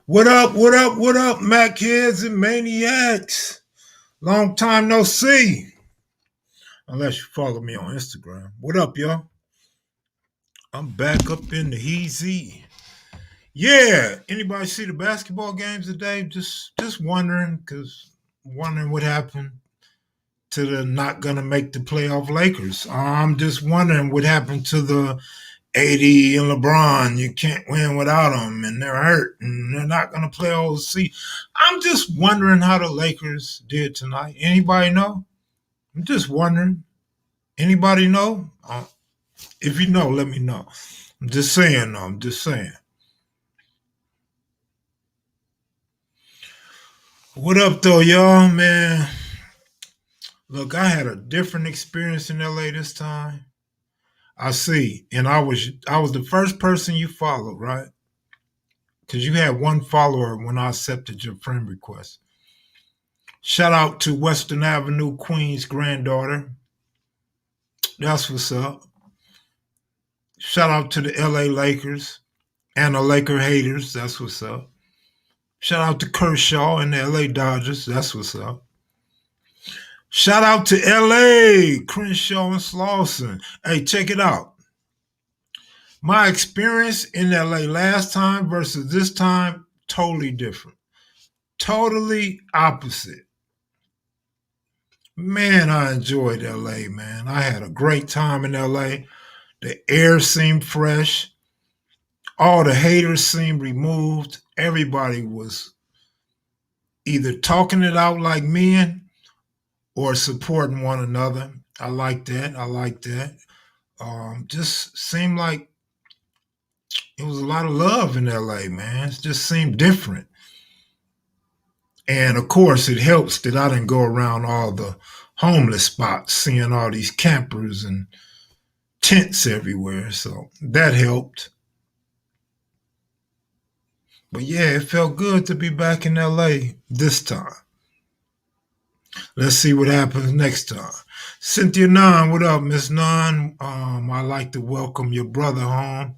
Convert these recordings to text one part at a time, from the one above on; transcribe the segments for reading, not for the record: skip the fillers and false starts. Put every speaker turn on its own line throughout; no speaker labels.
What up, what up, what up, Mac heads and maniacs? Long time no see. Unless you follow me on Instagram. What up, y'all? I'm back up in the heezy. Yeah. Anybody see the basketball games today? Just wondering, cause wondering what happened to the not gonna make the playoff Lakers. I'm just wondering what happened to the 80 and LeBron. You can't win without them, and they're hurt, and they're not going to play all the season. I'm just wondering how the Lakers did tonight. Anybody know? I'm just wondering. Anybody know? If you know, let me know. I'm just saying, though. I'm just saying. What up, though, y'all, man? Look, I had a different experience in LA this time. I see, and I was the first person you followed, right? Because you had one follower when I accepted your friend request. Shout out to Western Avenue Queen's granddaughter. That's what's up. Shout out to the LA Lakers and the Laker haters. That's what's up. Shout out to Kershaw and the LA Dodgers. That's what's up. Shout out to LA, Crenshaw and Slauson. Hey, check it out. My experience in LA last time versus this time, totally different. Totally opposite. Man, I enjoyed LA, man. I had a great time in LA. The air seemed fresh. All the haters seemed removed. Everybody was either talking it out like men or supporting one another. I like that. I like that. Just seemed like it was a lot of love in LA, man. It just seemed different. And of course, it helps that I didn't go around all the homeless spots, seeing all these campers and tents everywhere. So that helped. But yeah, it felt good to be back in LA this time. Let's see what happens next time. Cynthia Nunn, what up, Miss Nunn? I like to welcome your brother home.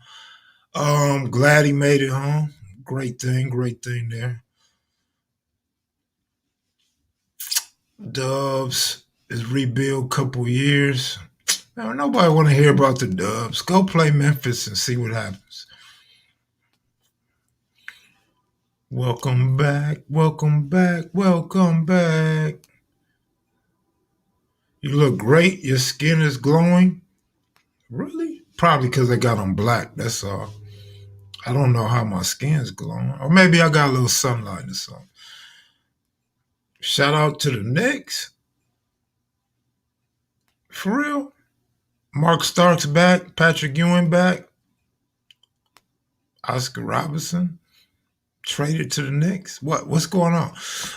Glad he made it home. Great thing there. Dubs is rebuild couple years. Now, nobody want to hear about the Dubs. Go play Memphis and see what happens. Welcome back, welcome back, welcome back. You look great. Your skin is glowing. Really? Probably because I got on black. That's all. I don't know how my skin's glowing. Or maybe I got a little sunlight or something. Shout out to the Knicks. For real? Mark Stark's back. Patrick Ewing back. Oscar Robertson traded to the Knicks. What's going on?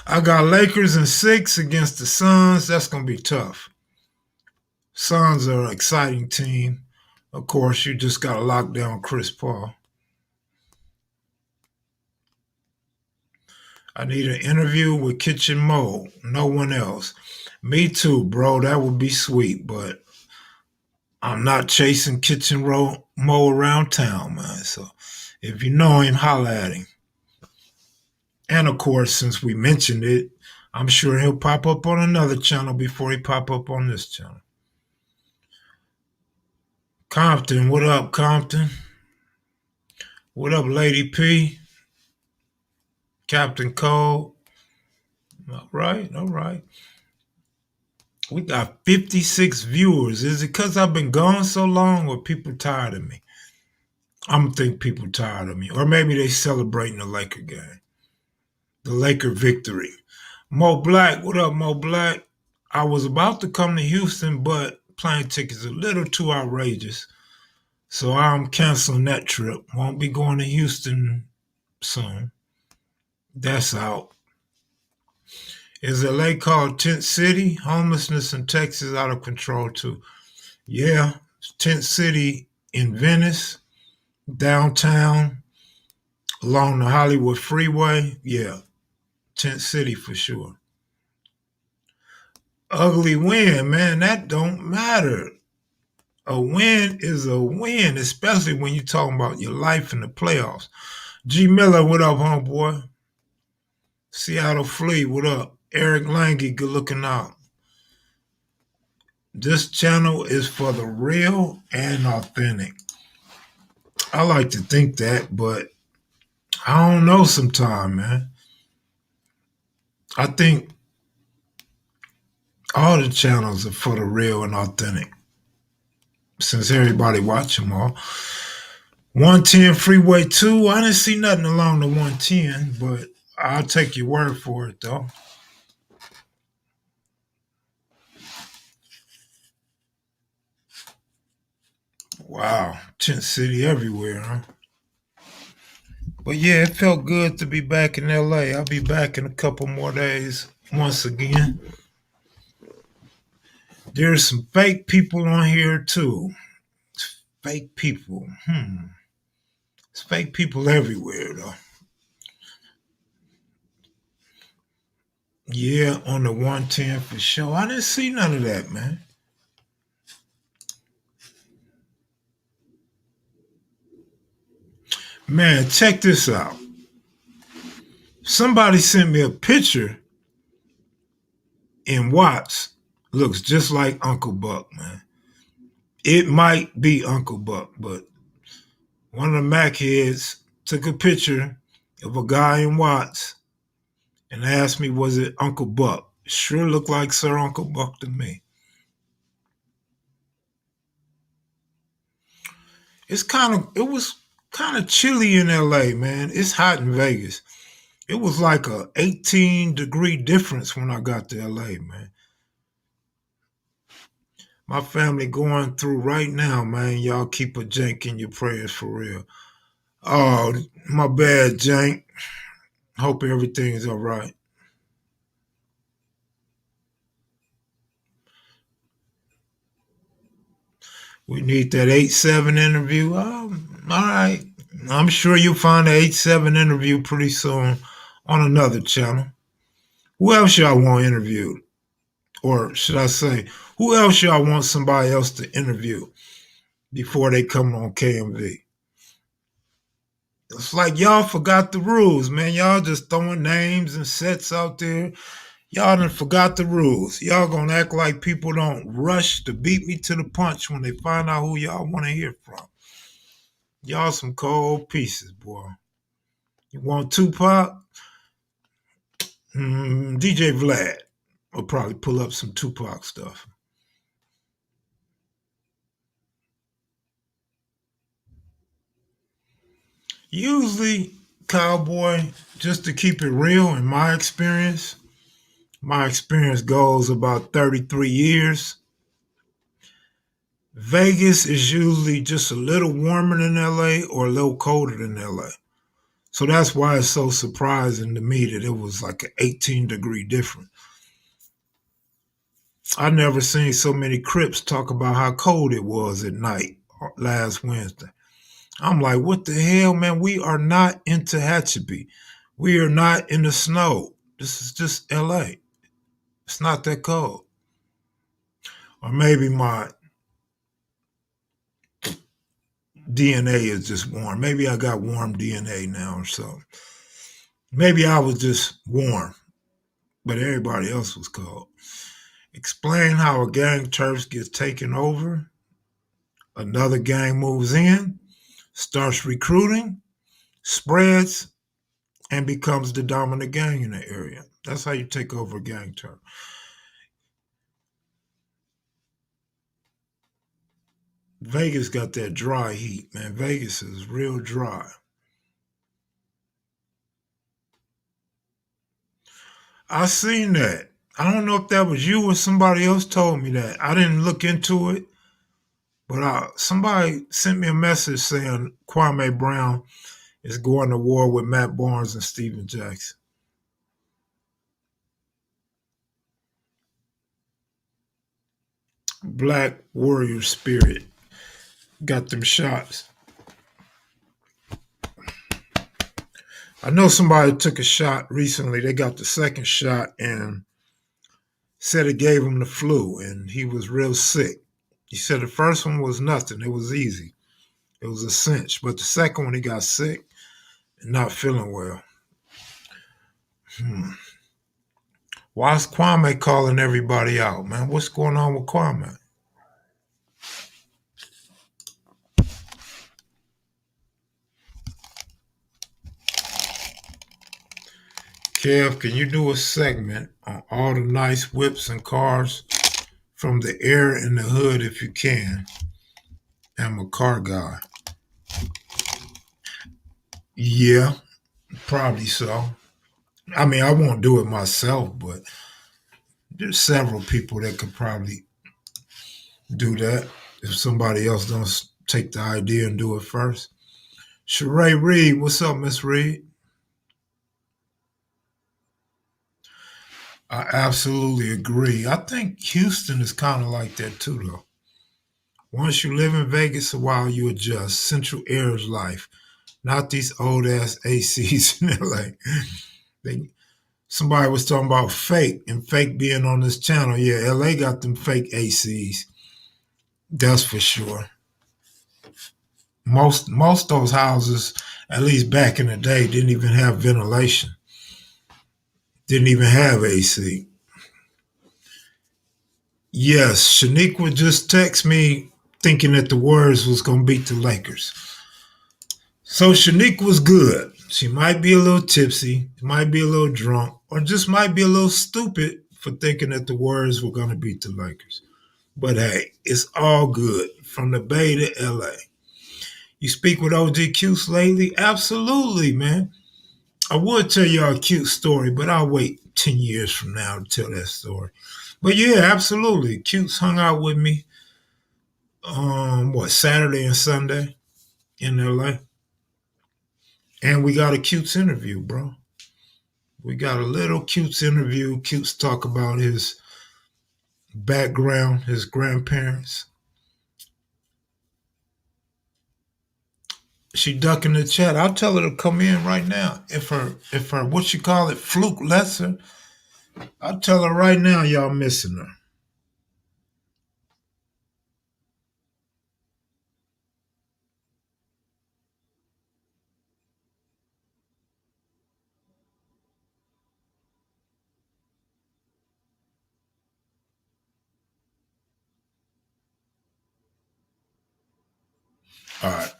I got Lakers in 6 against the Suns. That's going to be tough. Suns are an exciting team. Of course, you just got to lock down Chris Paul. I need an interview with Kitchen Mo. No one else. Me too, bro. That would be sweet, but I'm not chasing Mo around town, man. So if you know him, holla at him. And of course, since we mentioned it, I'm sure he'll pop up on another channel before he pop up on this channel. Compton, what up, Compton? What up, Lady P? Captain Cole. All right, all right. We got 56 viewers. Is it because I've been gone so long or people tired of me? I'm going to think people tired of me. Or maybe they celebrating the Laker game. The Laker victory. Mo Black, what up, Mo Black? I was about to come to Houston, but plane tickets a little too outrageous. So I'm canceling that trip. Won't be going to Houston soon. That's out. Is LA called Tent City? Homelessness in Texas out of control too. Yeah, Tent City in Venice, downtown, along the Hollywood Freeway. Yeah, Tent City for sure. Ugly win, man, that don't matter. A win is a win, especially when you're talking about your life in the playoffs. G Miller, what up, homeboy? Seattle Flea, what up? Eric Lange, good looking out. This channel is for the real and authentic. I like to think that, but I don't know sometime, man. I think all the channels are for the real and authentic since everybody watch them all. 110 Freeway 2, I didn't see nothing along the 110, but I'll take your word for it, though. Wow, Tent City everywhere, huh? But yeah, it felt good to be back in LA. I'll be back in a couple more days once again. There's some fake people on here too. Fake people. It's fake people everywhere though. Yeah, on the 110 for sure. I didn't see none of that, man. Man, check this out. Somebody sent me a picture in Watts. Looks just like Uncle Buck, man. It might be Uncle Buck, but one of the Mac heads took a picture of a guy in Watts and asked me, was it Uncle Buck? Sure looked like Sir Uncle Buck to me. It was kind of chilly in LA, man. It's hot in Vegas. It was like a 18-degree difference when I got to LA, man. My family going through right now, man. Y'all keep a jank in your prayers for real. Oh, my bad, jank. Hope everything's all right. We need that 8-7 interview. All right. I'm sure you'll find the 8-7 interview pretty soon on another channel. Who else y'all want interviewed? Or should I say, who else y'all want somebody else to interview before they come on KMV? It's like y'all forgot the rules, man. Y'all just throwing names and sets out there. Y'all done forgot the rules. Y'all gonna act like people don't rush to beat me to the punch when they find out who y'all want to hear from. Y'all some cold pieces, boy. You want Tupac? DJ Vlad will probably pull up some Tupac stuff. Usually, Cowboy, just to keep it real, in my experience goes about 33 years. Vegas is usually just a little warmer than LA or a little colder than LA. So that's why it's so surprising to me that it was like an 18-degree difference. I never seen so many Crips talk about how cold it was at night last Wednesday. I'm like, what the hell, man? We are not in Tehachapi. We are not in the snow. This is just LA. It's not that cold. Or maybe my DNA is just warm. Maybe I got warm DNA now or something. Maybe I was just warm, but everybody else was cold. Explain how a gang turf gets taken over, another gang moves in, starts recruiting, spreads, and becomes the dominant gang in the area. That's how you take over a gang turf. Vegas got that dry heat, man. Vegas is real dry. I seen that. I don't know if that was you or somebody else told me that. I didn't look into it, but somebody sent me a message saying Kwame Brown is going to war with Matt Barnes and Steven Jackson. Black warrior spirit got them shots. I know somebody took a shot recently. They got the second shot and said it gave him the flu, and he was real sick. He said the first one was nothing. It was easy. It was a cinch. But the second one, he got sick, not feeling well. Hmm. Why's Kwame calling everybody out, man? What's going on with Kwame? Kev, can you do a segment on all the nice whips and cars from the air in the hood if you can? I'm a car guy. Yeah, probably so. I mean, I won't do it myself, but there's several people that could probably do that if somebody else don't take the idea and do it first. Sheree Reed, what's up, Miss Reed? I absolutely agree. I think Houston is kind of like that too, though. Once you live in Vegas a while, you adjust. Central air is life, not these old ass ACs in LA. They, somebody was talking about fake and fake being on this channel. Yeah, LA got them fake ACs. That's for sure. Most those houses, at least back in the day, didn't even have ventilation. Didn't even have AC. Yes, Shaniqua just text me thinking that the Warriors was gonna beat the Lakers. So Shaniqua was good. She might be a little tipsy, might be a little drunk, or just might be a little stupid for thinking that the Warriors were gonna beat the Lakers. But hey, it's all good. From the Bay to LA. You speak with OG Cuse lately? Absolutely, man. I would tell y'all a cute story, but I'll wait 10 years from now to tell that story. But yeah, absolutely. Cutes hung out with me Saturday and Sunday in LA. And we got a cutes interview, bro. We got a little cutes interview. Cutes talk about his background, his grandparents. She ducking the chat. I'll tell her to come in right now. If her what you call it, fluke lesser, I'll tell her right now y'all missing her. All right.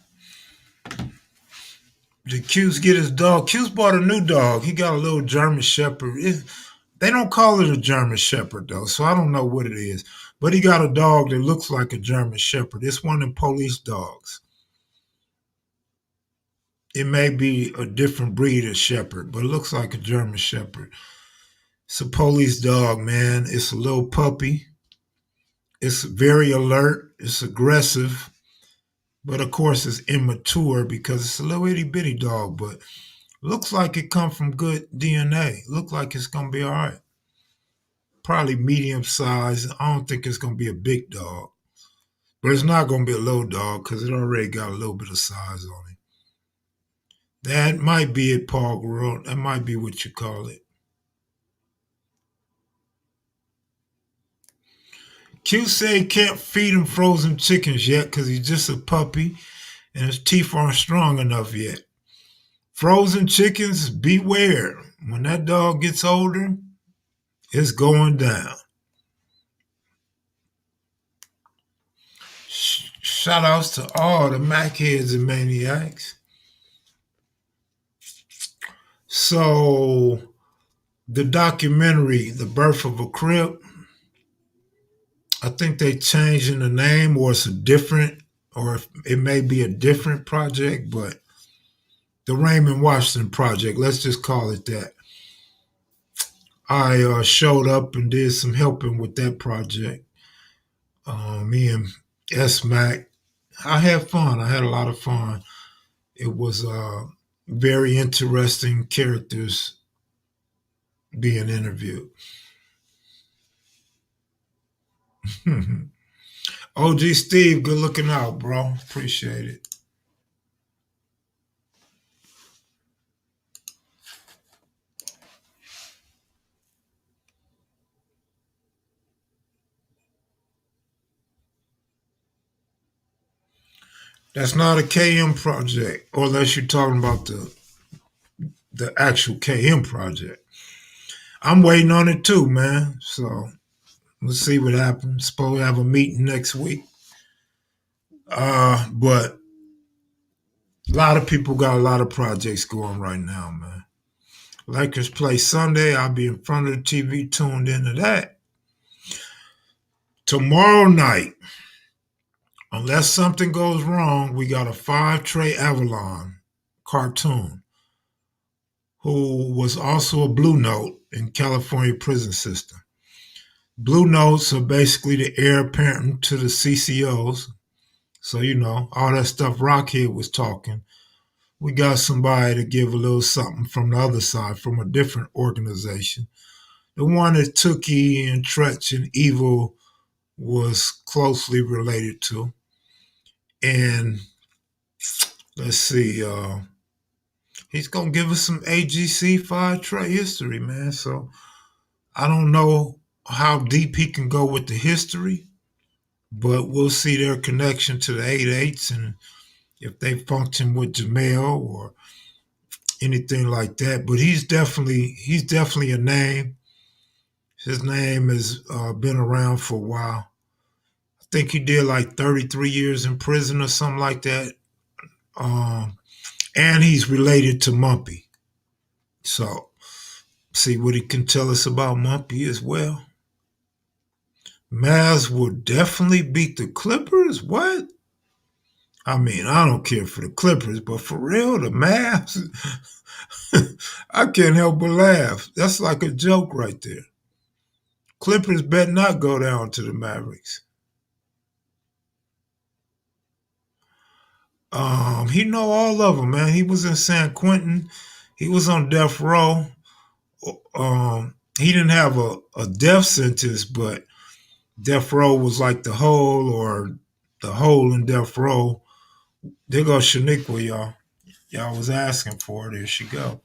Did Q's get his dog? Q's bought a new dog. He got a little German Shepherd. They don't call it a German Shepherd though, so I don't know what it is. But he got a dog that looks like a German Shepherd. It's one of them police dogs. It may be a different breed of Shepherd, but it looks like a German Shepherd. It's a police dog, man. It's a little puppy. It's very alert. It's aggressive, but of course it's immature because it's a little itty bitty dog. But looks like it come from good DNA. Look like it's gonna be all right. Probably medium size. I don't think it's gonna be a big dog, but it's not gonna be a little dog because it already got a little bit of size on it. That might be it, Paul World. That might be what you call it. Q said he can't feed him frozen chickens yet because he's just a puppy and his teeth aren't strong enough yet. Frozen chickens, beware. When that dog gets older, it's going down. Shout outs to all the Mac heads and maniacs. So, the documentary, The Birth of a Crip, I think they changing the name or it's a different, or it may be a different project, but the Raymond Washington Project, let's just call it that. I showed up and did some helping with that project. Me and S Mac, I had fun. I had a lot of fun. It was very interesting characters being interviewed. OG Steve, good looking out, bro. Appreciate it. That's not a KM project, or unless you're talking about the the actual KM project. I'm waiting on it too, man. So let's see what happens. Supposed to have a meeting next week. But a lot of people got a lot of projects going right now, man. Lakers play Sunday. I'll be in front of the TV tuned into that. Tomorrow night, unless something goes wrong, we got a 5 Trey Avalon cartoon who was also a Blue Note in California prison system. Blue Notes are basically the heir apparent to the CCOs. So, all that stuff Rockhead was talking. We got somebody to give a little something from the other side, from a different organization. The one that Tookie and Tretch and Evil was closely related to. And let's see, he's going to give us some AGC 5 Trey history, man. So I don't know how deep he can go with the history, but we'll see their connection to the 8/8s and if they function with Jamel or anything like that. But he's definitely a name. His name has been around for a while. I think he did like 33 years in prison or something like that. And he's related to Mumpy. So see what he can tell us about Mumpy as well. Mavs will definitely beat the Clippers? What? I mean, I don't care for the Clippers, but for real, the Mavs? I can't help but laugh. That's like a joke right there. Clippers better not go down to the Mavericks. He know all of them, man. He was in San Quentin. He was on death row. He didn't have a death sentence, but death row was like the hole or the hole in death row. There goes Shaniqua, y'all. Y'all was asking for her. There she go.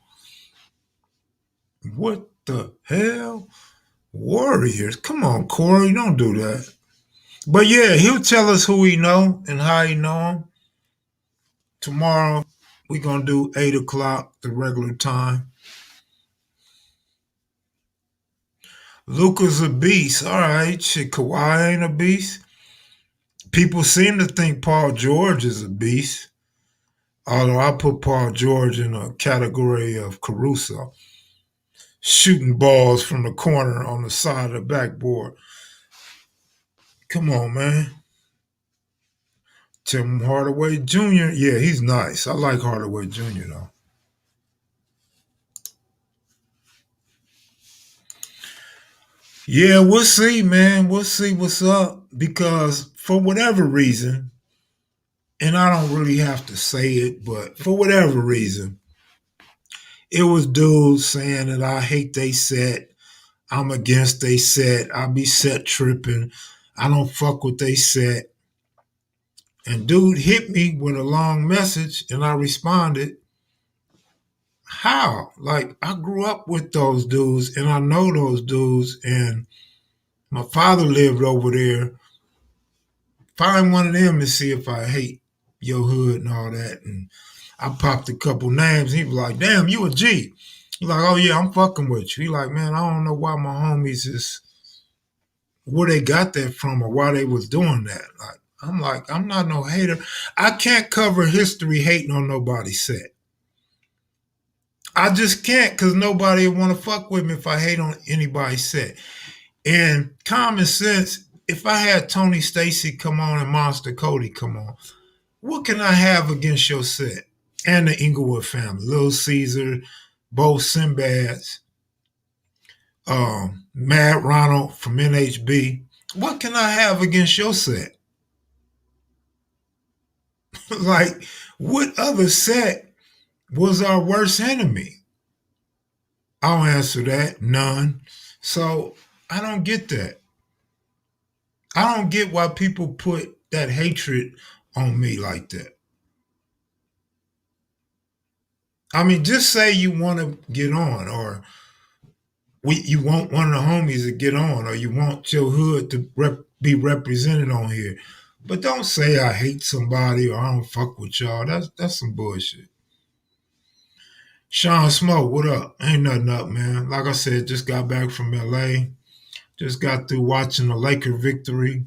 What the hell? Warriors. Come on, Corey. Don't do that. But yeah, he'll tell us who he know and how he know him. Tomorrow, we're going to do 8 o'clock, the regular time. Luka's a beast. All right. Shit, Kawhi ain't a beast. People seem to think Paul George is a beast. Although I put Paul George in a category of Caruso. Shooting balls from the corner on the side of the backboard. Come on, man. Tim Hardaway Jr. Yeah, he's nice. I like Hardaway Jr. though. Yeah, we'll see, man. We'll see what's up. Because for whatever reason, and I don't really have to say it, but for whatever reason, it was dudes saying that I hate they set. I'm against they set. I be set tripping. I don't fuck with they set. And dude hit me with a long message and I responded, how? Like, I grew up with those dudes and I know those dudes and my father lived over there. Find one of them and see if I hate your hood and all that. And I popped a couple names. He was like, damn, you a G. He's like, oh yeah, I'm fucking with you. He like, man, I don't know why my homies is where they got that from or why they was doing that. Like, I'm not no hater. I can't cover history hating on nobody's set. I just can't because nobody want to fuck with me if I hate on anybody's set. And common sense, if I had Tony Stacy come on and Monster Cody come on, what can I have against your set? And the Inglewood family, Little Caesar, both Sinbads, Mad Ronald from NHB. What can I have against your set? Like, what other set was our worst enemy? I'll answer that. None. So I don't get that. I don't get why people put that hatred on me like that. I mean, just say you want to get on, or you want one of the homies to get on, or you want your hood to be represented on here. But don't say I hate somebody or I don't fuck with y'all. That's some bullshit. Sean Smoke, what up? Ain't nothing up, man. Like I said, just got back from LA. Just got through watching the Laker victory.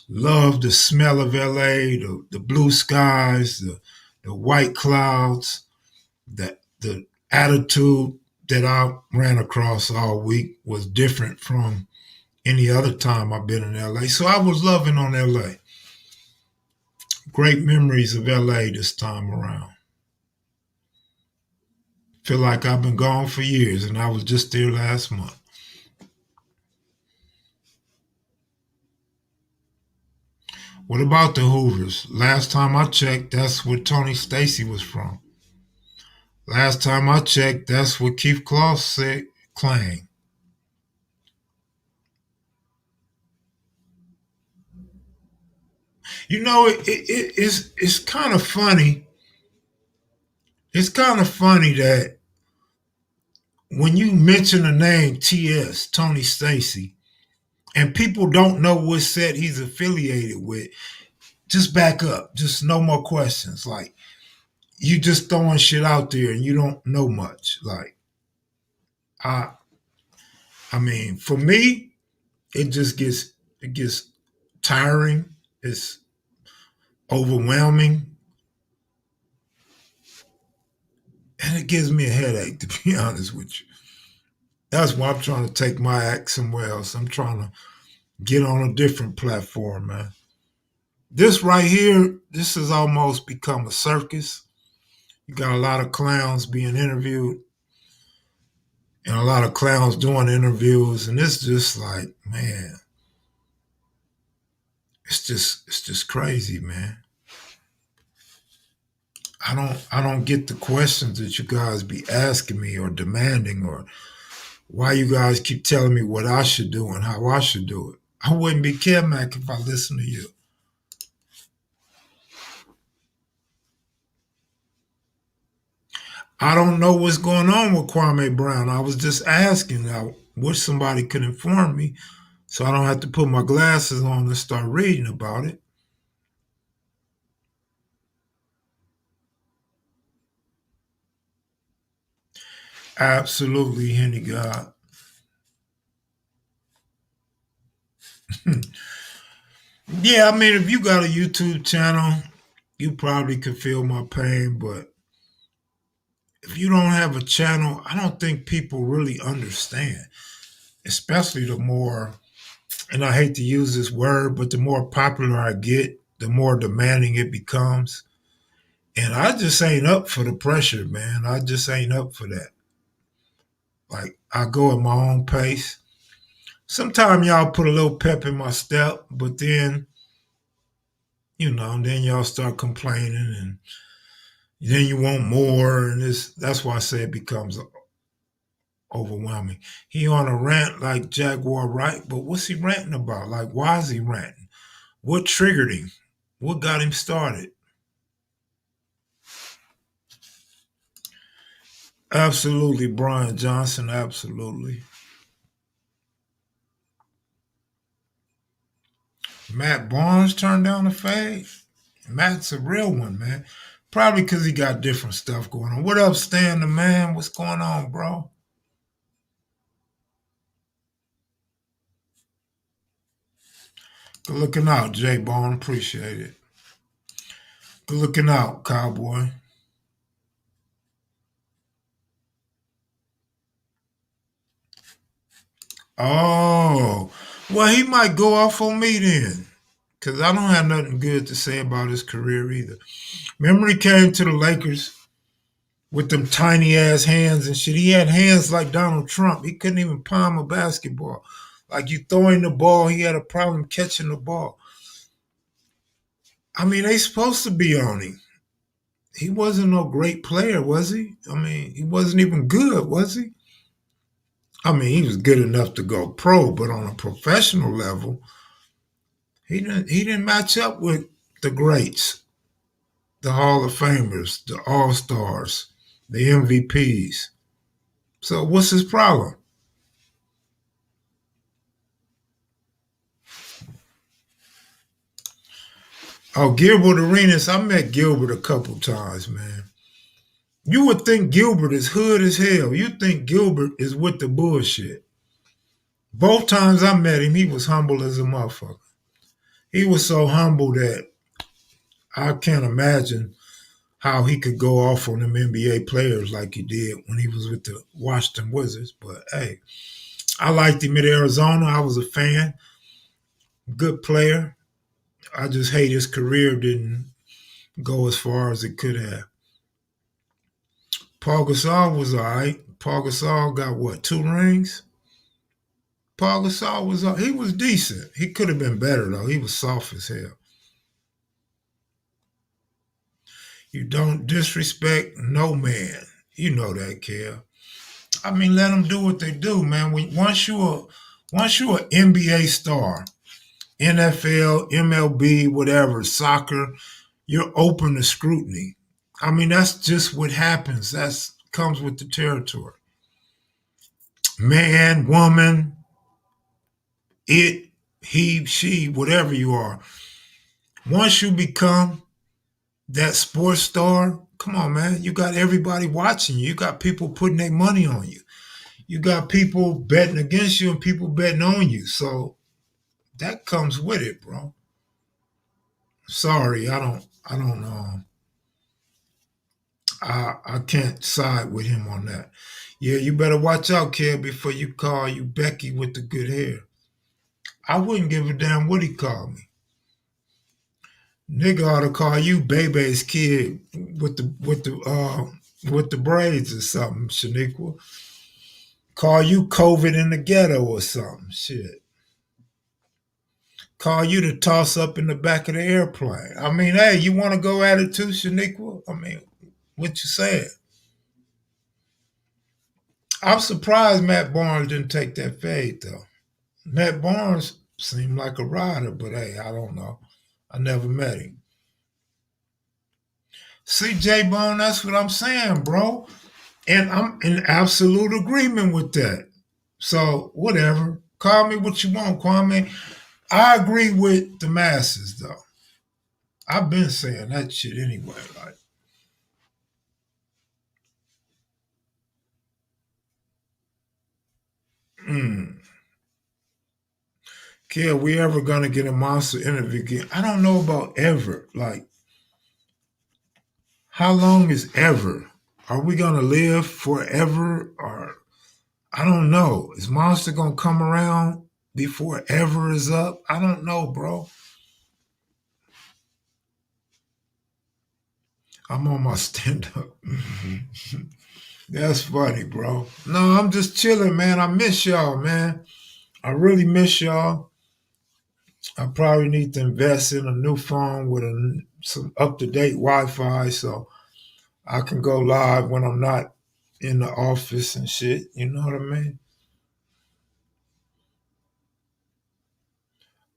Love the smell of LA, the blue skies, the white clouds, the attitude that I ran across all week was different from any other time I've been in LA. So I was loving on LA. Great memories of LA this time around. Feel like I've been gone for years and I was just there last month. What about the Hoovers? Last time I checked, that's where Tony Stacy was from. Last time I checked, that's what Keith Kloss said, claimed. It's kind of funny. It's kind of funny that when you mention the name TS, Tony Stacy, and people don't know what set he's affiliated with, just back up. Just no more questions. Like, you just throwing shit out there and you don't know much. Like, I I mean, for me, it gets tiring. It's overwhelming, and it gives me a headache. To be honest with you, that's why I'm trying to take my act somewhere else. I'm trying to get on a different platform, man. This right here, this has almost become a circus. You got a lot of clowns being interviewed, and a lot of clowns doing interviews, and it's just like, man, it's just crazy, man. I don't get the questions that you guys be asking me or demanding, or why you guys keep telling me what I should do and how I should do it. I wouldn't be Kevmac if I listened to you. I don't know what's going on with Kwame Brown. I was just asking. I wish somebody could inform me so I don't have to put my glasses on and start reading about it. Absolutely, Henny God. Yeah, I mean, if you got a YouTube channel, you probably could feel my pain, but if you don't have a channel, I don't think people really understand, especially the more, and I hate to use this word, but the more popular I get, the more demanding it becomes. And I just ain't up for the pressure, man. I just ain't up for that. Like, I go at my own pace. Sometimes y'all put a little pep in my step, but then, then y'all start complaining and then you want more. And that's why I say it becomes overwhelming. He on a rant like Jaguar Wright, but what's he ranting about? Like, why is he ranting? What triggered him? What got him started? Absolutely, Brian Johnson. Absolutely. Matt Barnes turned down the fade. Matt's a real one, man. Probably because he got different stuff going on. What up, Stan the man? What's going on, bro? Good looking out, Jay Bone. Appreciate it. Good looking out, cowboy. Oh, well, he might go off on me then. Because I don't have nothing good to say about his career either. Remember, he came to the Lakers with them tiny ass hands and shit. He had hands like Donald Trump. He couldn't even palm a basketball. Like, you throwing the ball, he had a problem catching the ball. I mean, they supposed to be on him. He wasn't no great player, was he? I mean, he wasn't even good, was he? I mean, he was good enough to go pro, but on a professional level, he didn't match up with the greats, the Hall of Famers, the All Stars, the MVPs. So what's his problem? Oh, Gilbert Arenas. I met Gilbert a couple times, man. You would think Gilbert is hood as hell. You think Gilbert is with the bullshit. Both times I met him, he was humble as a motherfucker. He was so humble that I can't imagine how he could go off on them NBA players like he did when he was with the Washington Wizards. But hey, I liked him at Arizona. I was a fan. Good player. I just hate his career didn't go as far as it could have. Paul Gasol was all right. Paul Gasol got what, 2 rings? Paul Gasol was he was decent. He could have been better though. He was soft as hell. You don't disrespect no man. You know that, Kev. I mean, let them do what they do, man. Once you're an NBA star, NFL, MLB, whatever, soccer, you're open to scrutiny. I mean, that's just what happens. That's comes with the territory. Man, woman, it, he, she, whatever you are. Once you become that sports star, come on, man. You got everybody watching you. You got people putting their money on you. You got people betting against you and people betting on you. So that comes with it, bro. Sorry, I don't know. I can't side with him on that. Yeah, you better watch out, kid, before you call you Becky with the good hair. I wouldn't give a damn what he called me. Nigga ought to call you Bebe's kid with the braids or something, Shaniqua. Call you COVID in the ghetto or something. Shit. Call you to toss up in the back of the airplane. I mean, hey, you want to go at it too, Shaniqua? I mean, what you saying? I'm surprised Matt Barnes didn't take that fade though. Matt Barnes seemed like a rider, but hey, I don't know. I never met him. See, J Bone, that's what I'm saying, bro. And I'm in absolute agreement with that. So, whatever. Call me what you want, Kwame. I agree with the masses, though. I've been saying that shit anyway. Like, mm, Kid, we ever gonna get a monster interview again? I don't know about ever. Like, how long is ever? Are we gonna live forever? Or I don't know. Is Monster gonna come around before ever is up? I don't know, bro. I'm on my stand up. That's funny, bro. No, I'm just chilling, man. I miss y'all, man. I really miss y'all. I probably need to invest in a new phone with some up to date Wi Fi so I can go live when I'm not in the office and shit. You know what I mean?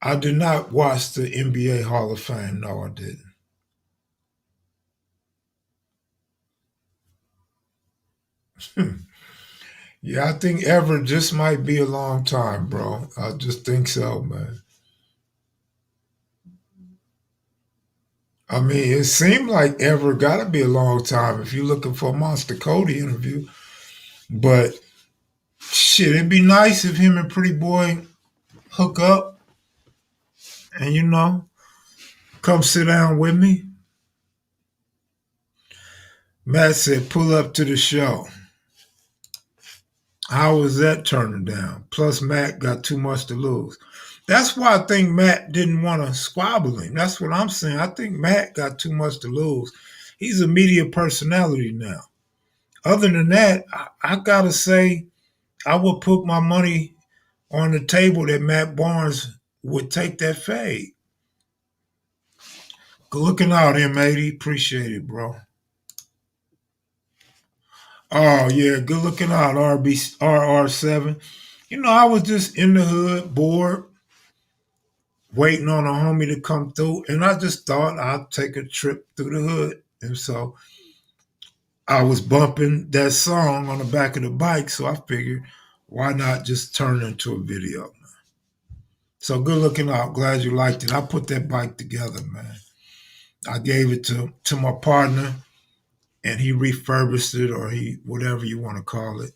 I did not watch the NBA Hall of Fame. No, I didn't. Yeah, I think ever just might be a long time, bro. I just think so, man. I mean, it seemed like ever got to be a long time if you're looking for a Monster Cody interview. But shit, it'd be nice if him and Pretty Boy hook up and, come sit down with me. Matt said, pull up to the show. How was that turning down? Plus, Matt got too much to lose. That's why I think Matt didn't want to squabble him. That's what I'm saying. I think Matt got too much to lose. He's a media personality now. Other than that, I gotta say, I would put my money on the table that Matt Barnes would take that fade. Good looking out, M80. Appreciate it, bro. Oh yeah, good looking out, RR7. I was just in the hood, bored, waiting on a homie to come through, and I just thought I'd take a trip through the hood. And so I was bumping that song on the back of the bike, so I figured, why not just turn it into a video? So good looking out. Glad you liked it. I put that bike together, man. I gave it to my partner, and he refurbished it, or he whatever you want to call it.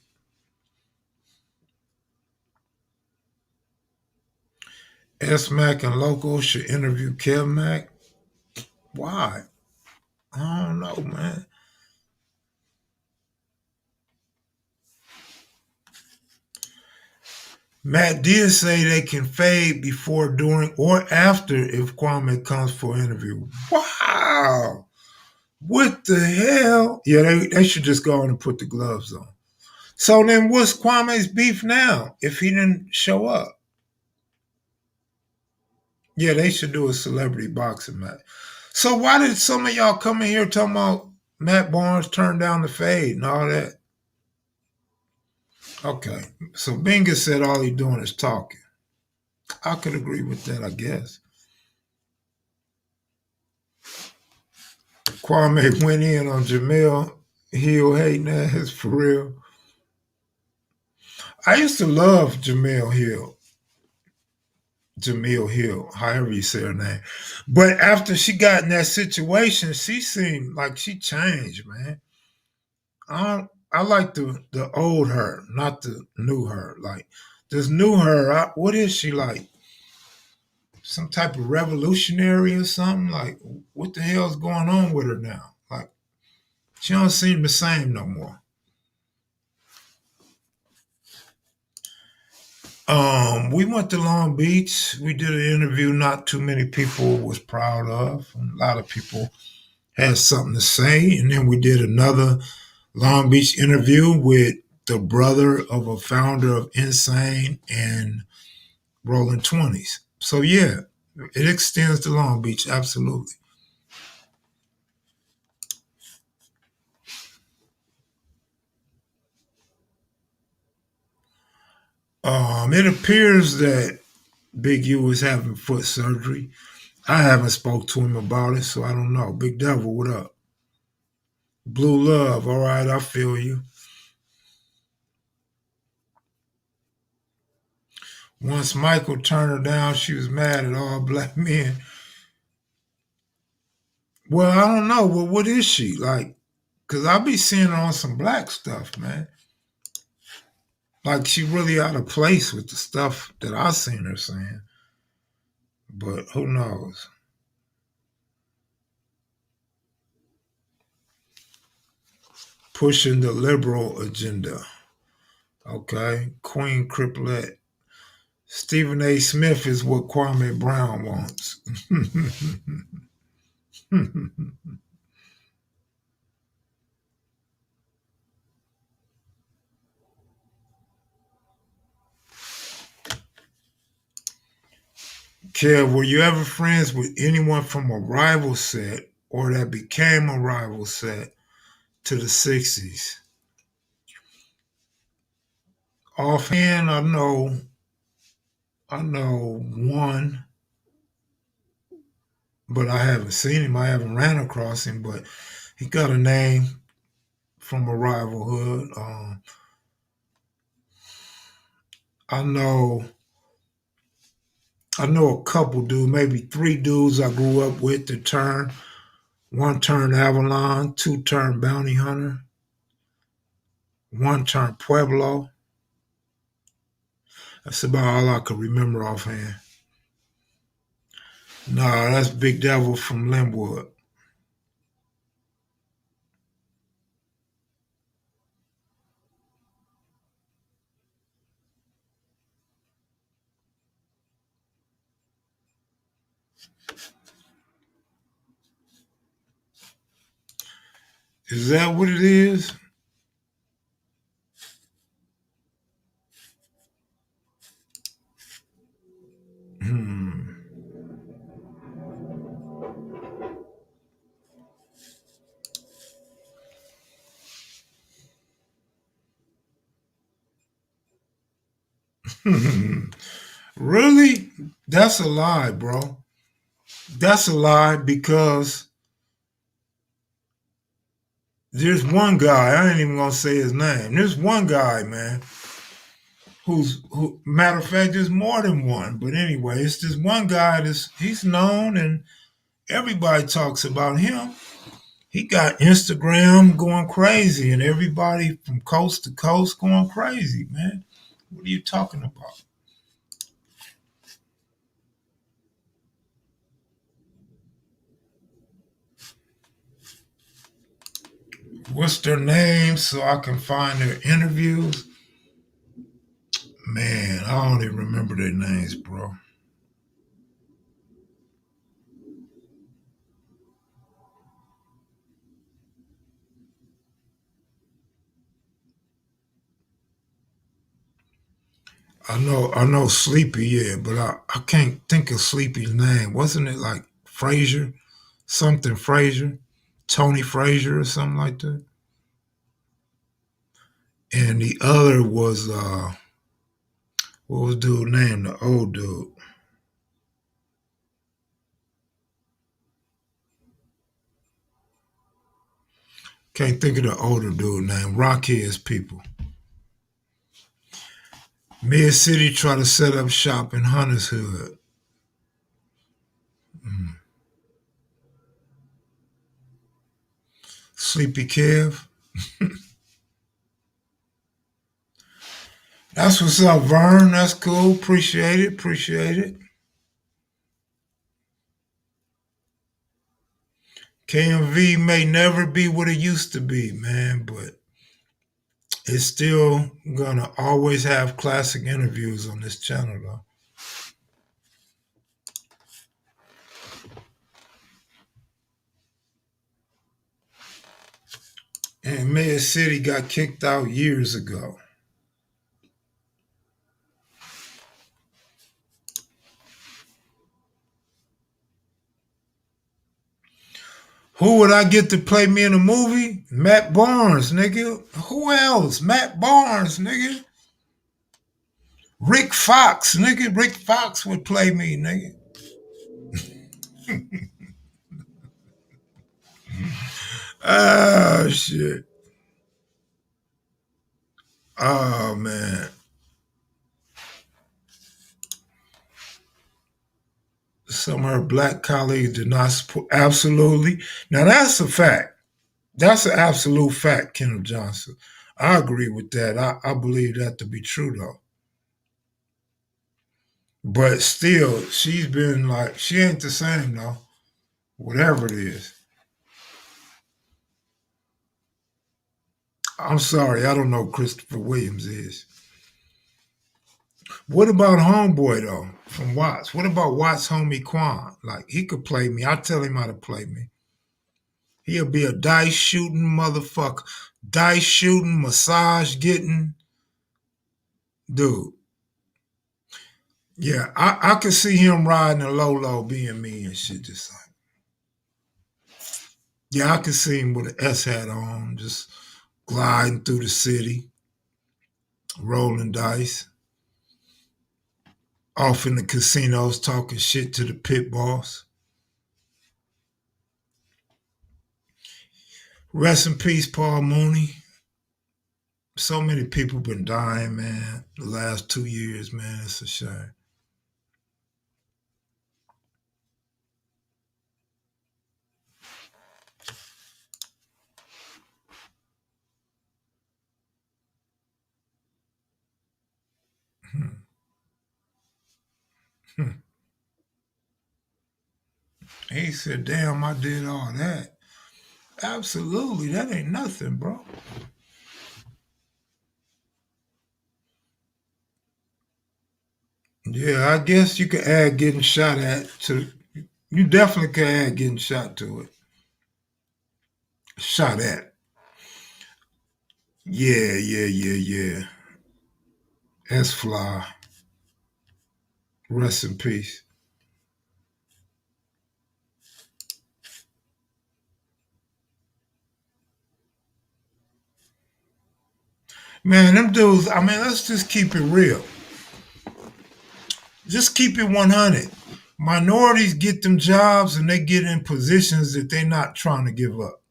S Mac and Loco should interview Kev Mac. Why? I don't know, man. Matt did say they can fade before, during, or after if Kwame comes for an interview. Wow. What the hell? Yeah, they should just go on and put the gloves on. So then what's Kwame's beef now if he didn't show up? Yeah, they should do a celebrity boxing match. So why did some of y'all come in here talking about Matt Barnes turned down the fade and all that? Okay. So Binga said all he doing is talking. I could agree with that, I guess. Kwame went in on Jamel Hill hating ass for real. I used to love Jamel Hill. Jamil Hill, however you say her name. But after she got in that situation, she seemed like she changed, man. I like the old her, not the new her. Like this new her, what is she like? Some type of revolutionary or something? Like what the hell's going on with her now? Like she don't seem the same no more. We went to Long Beach. We did an interview not too many people was proud of. A lot of people had something to say. And then we did another Long Beach interview with the brother of a founder of Insane and Rolling 20s. So yeah, it extends to Long Beach, absolutely. It appears that Big U is having foot surgery. I haven't spoke to him about it, so I don't know. Big Devil, what up? Blue Love, all right, I feel you. Once Michael turned her down, she was mad at all black men. Well, I don't know. Well, what is she like? Cause I be seeing her on some black stuff, man. Like she really out of place with the stuff that I seen her saying. But who knows? Pushing the liberal agenda. Okay. Queen Criplet. Stephen A. Smith is what Kwame Brown wants. Kev, were you ever friends with anyone from a rival set or that became a rival set to the 60s? Offhand, I know one, but I haven't seen him. I haven't ran across him, but he got a name from a rival hood. I know I know a couple dudes, maybe three dudes I grew up with that turned. One turned Avalon, two turned Bounty Hunter, one turned Pueblo. That's about all I could remember offhand. Nah, that's Big Devil from Linwood. Is that what it is? Hmm. Really? That's a lie, bro. That's a lie because there's one guy, I ain't even gonna say his name. There's one guy, man, matter of fact, there's more than one. But anyway, it's this one guy he's known and everybody talks about him. He got Instagram going crazy and everybody from coast to coast going crazy, man. What are you talking about? What's their name so I can find their interviews? Man, I don't even remember their names, bro. I know Sleepy, yeah, but I can't think of Sleepy's name. Wasn't it like Frazier? Something Frazier? Tony Frazier or something like that? And the other was what was dude name? The old dude. Can't think of the older dude name. Rockheads people. Mid City try to set up shop in Hunter's Hood. Mm. Sleepy Kev. That's what's up, Vern. That's cool. Appreciate it. Appreciate it. KMV may never be what it used to be, man, but it's still gonna always have classic interviews on this channel, though. And Mid City got kicked out years ago. Who would I get to play me in a movie? Matt Barnes, nigga. Who else? Matt Barnes, nigga. Rick Fox, nigga. Rick Fox would play me, nigga. Oh shit. Oh man. Some of her black colleagues did not support. Absolutely. Now that's a fact. That's an absolute fact, Kenneth Johnson. I agree with that. I believe that to be true though. But still, she's been like she ain't the same though. Whatever it is. I'm sorry, I don't know who Christopher Williams is. What about Homeboy though from Watts? What about Watts homie Quan? Like he could play me. I tell him how to play me. He'll be a dice shooting motherfucker. Dice shooting, massage getting dude. Yeah, I could see him riding a low low being me and shit. Just like, yeah, I could see him with an S hat on, just gliding through the city, rolling dice, off in the casinos talking shit to the pit boss. Rest in peace, Paul Mooney. So many people been dying, man. The last 2 years, man, it's a shame. Hmm. Hmm. He said, "Damn, I did all that." Absolutely, that ain't nothing, bro. Yeah, I guess you could add getting shot at to. You definitely could add getting shot to it. Shot at. Yeah, yeah, yeah, yeah. That's fly. Rest in peace. Man, them dudes, I mean, let's just keep it real. Just keep it 100. Minorities get them jobs and they get in positions that they're not trying to give up.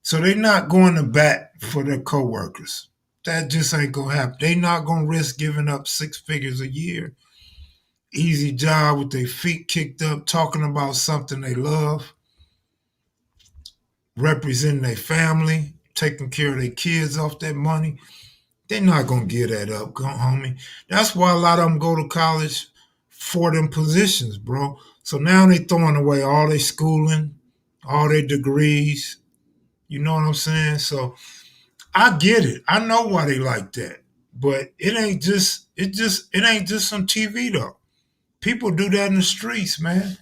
So they're not going to bat for their coworkers. That just ain't gonna happen. They not gonna risk giving up 6 figures a year. Easy job with their feet kicked up, talking about something they love. representing their family, taking care of their kids off that money, they're not gonna give that up, homie. That's why a lot of them go to college for them positions, bro. So now they throwing away all their schooling, all their degrees. You know what I'm saying? So I get it. I know why they like that. But it ain't just on TV though. People do that in the streets, man.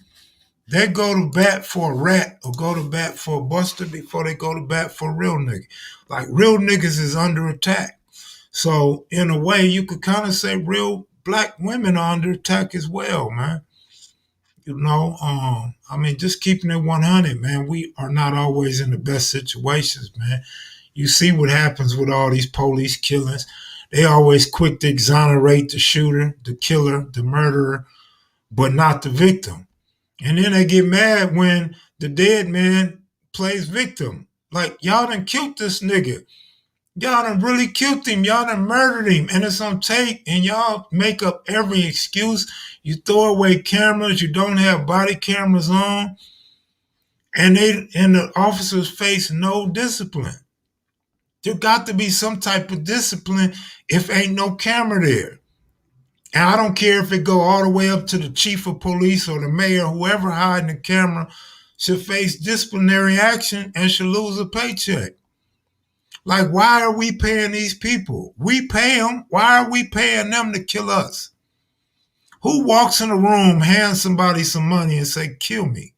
They go to bat for a rat or go to bat for a buster before they go to bat for a real nigga. Like real niggas is under attack. So in a way, you could kind of say real black women are under attack as well, man. You know, I mean, just keeping it 100, man. We are not always in the best situations, man. You see what happens with all these police killings. They always quick to exonerate the shooter, the killer, the murderer, but not the victim. And then they get mad when the dead man plays victim. Like, y'all done killed this nigga. Y'all done really killed him. Y'all done murdered him. And it's on tape. And y'all make up every excuse. You throw away cameras. You don't have body cameras on. And the officers face no discipline. There got to be some type of discipline if ain't no camera there. And I don't care if it go all the way up to the chief of police or the mayor, whoever hiding the camera should face disciplinary action and should lose a paycheck. Like, why are we paying these people? We pay them. Why are we paying them to kill us? Who walks in a room, hands somebody some money and say, kill me?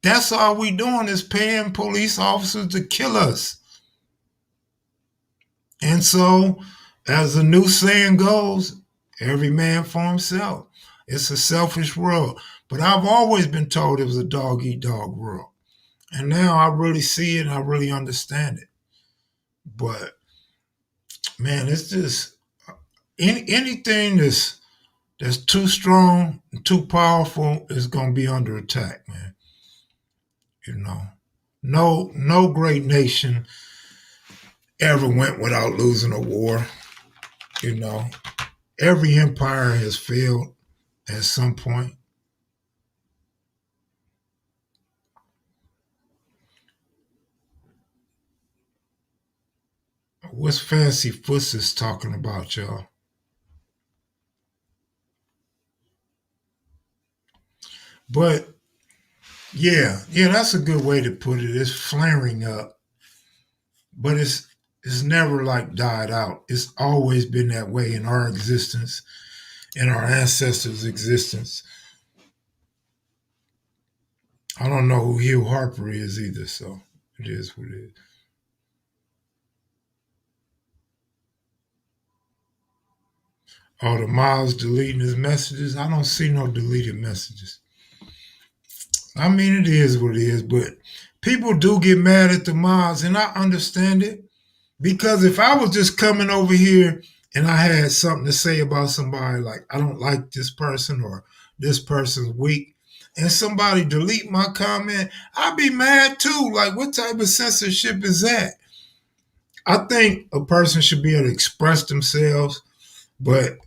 That's all we doing is paying police officers to kill us. And so, as the new saying goes, every man for himself. It's a selfish world. But I've always been told it was a dog-eat-dog world. And now I really see it and I really understand it. But, man, it's just anything that's too strong and too powerful is going to be under attack, man. You know, no great nation ever went without losing a war. You know, every empire has failed at some point. What's Fancy Fusses talking about, y'all? But yeah, that's a good way to put it. It's flaring up, but it's never like died out. It's always been that way in our existence, in our ancestors' existence. I don't know who Hugh Harper is either, so it is what it is. Oh, the Miles deleting his messages. I don't see no deleted messages. I mean, it is what it is, but people do get mad at the Miles, and I understand it. Because if I was just coming over here and I had something to say about somebody, like I don't like this person or this person's weak, and somebody delete my comment, I'd be mad too. Like, what type of censorship is that? I think a person should be able to express themselves, but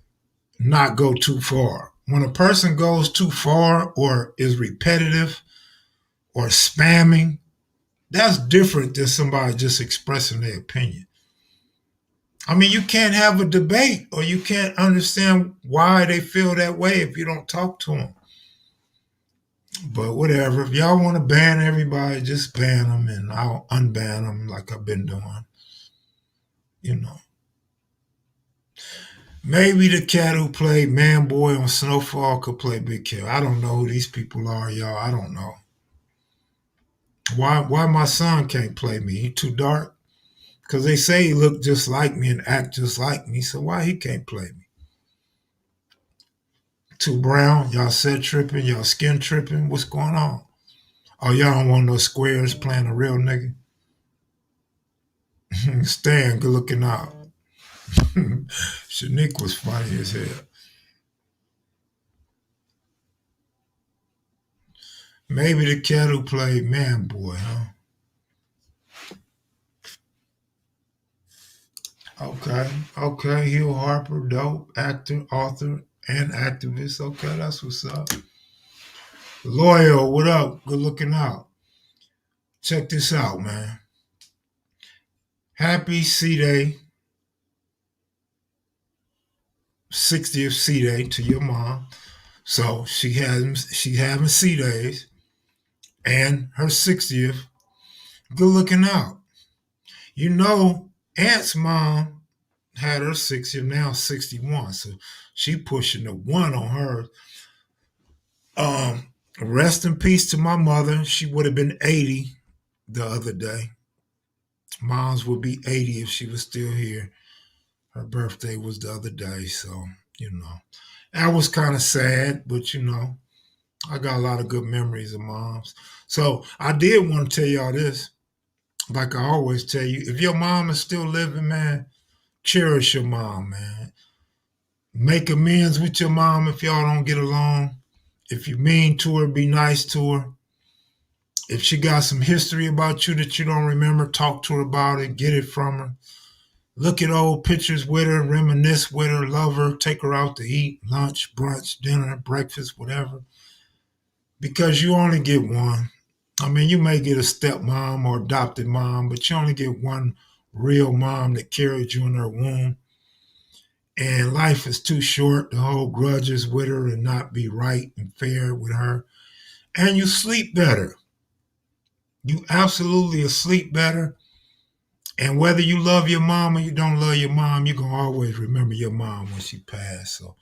not go too far. When a person goes too far or is repetitive or spamming, that's different than somebody just expressing their opinion. I mean, you can't have a debate or you can't understand why they feel that way if you don't talk to them. But whatever. If y'all want to ban everybody, just ban them and I'll unban them like I've been doing. You know. Maybe the cat who played Man Boy on Snowfall could play Big Cat. I don't know who these people are, y'all. I don't know. Why my son can't play me? He too dark? Because they say he look just like me and act just like me. So why he can't play me? Too brown? Y'all set tripping? Y'all skin tripping? What's going on? Oh, y'all don't want no squares playing a real nigga? Stan, good looking out. Shanique was funny as hell. Maybe the cat who played Man Boy, huh? Okay. Hugh Harper, dope, actor, author, and activist. Okay, that's what's up. Loyal, what up? Good looking out. check this out, man. Happy C-Day, 60th C-Day to your mom. So she having C-Days and her 60th. Good looking out. You know, Aunt's mom had her 60th, now 61. So she pushing the one on her. Rest in peace to my mother. She would have been 80 the other day. Mom's would be 80 if she was still here. Her birthday was the other day, so that was kind of sad, but I got a lot of good memories of moms. So I did want to tell y'all this, like I always tell you, if your mom is still living, man, cherish your mom, man. Make amends with your mom if y'all don't get along. If you're mean to her, be nice to her. If she got some history about you that you don't remember, talk to her about it, get it from her. Look at old pictures with her, reminisce with her, love her, take her out to eat, lunch, brunch, dinner, breakfast, whatever. Because you only get one. I mean, you may get a stepmom or adopted mom, but you only get one real mom that carried you in her womb. And life is too short to hold grudges with her and not be right and fair with her. And you sleep better. You absolutely sleep better. And whether you love your mom or you don't love your mom, you're going to always remember your mom when she passed. So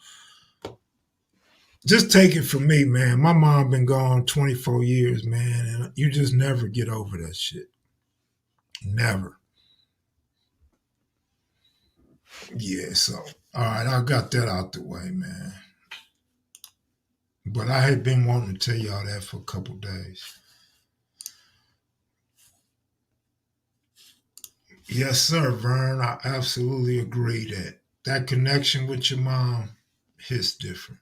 just take it from me, man. My mom been gone 24 years, man, and you just never get over that shit. Never. Yeah, so, all right, I got that out the way, man. But I had been wanting to tell y'all that for a couple days. Yes, sir, Vern. I absolutely agree that connection with your mom hits different.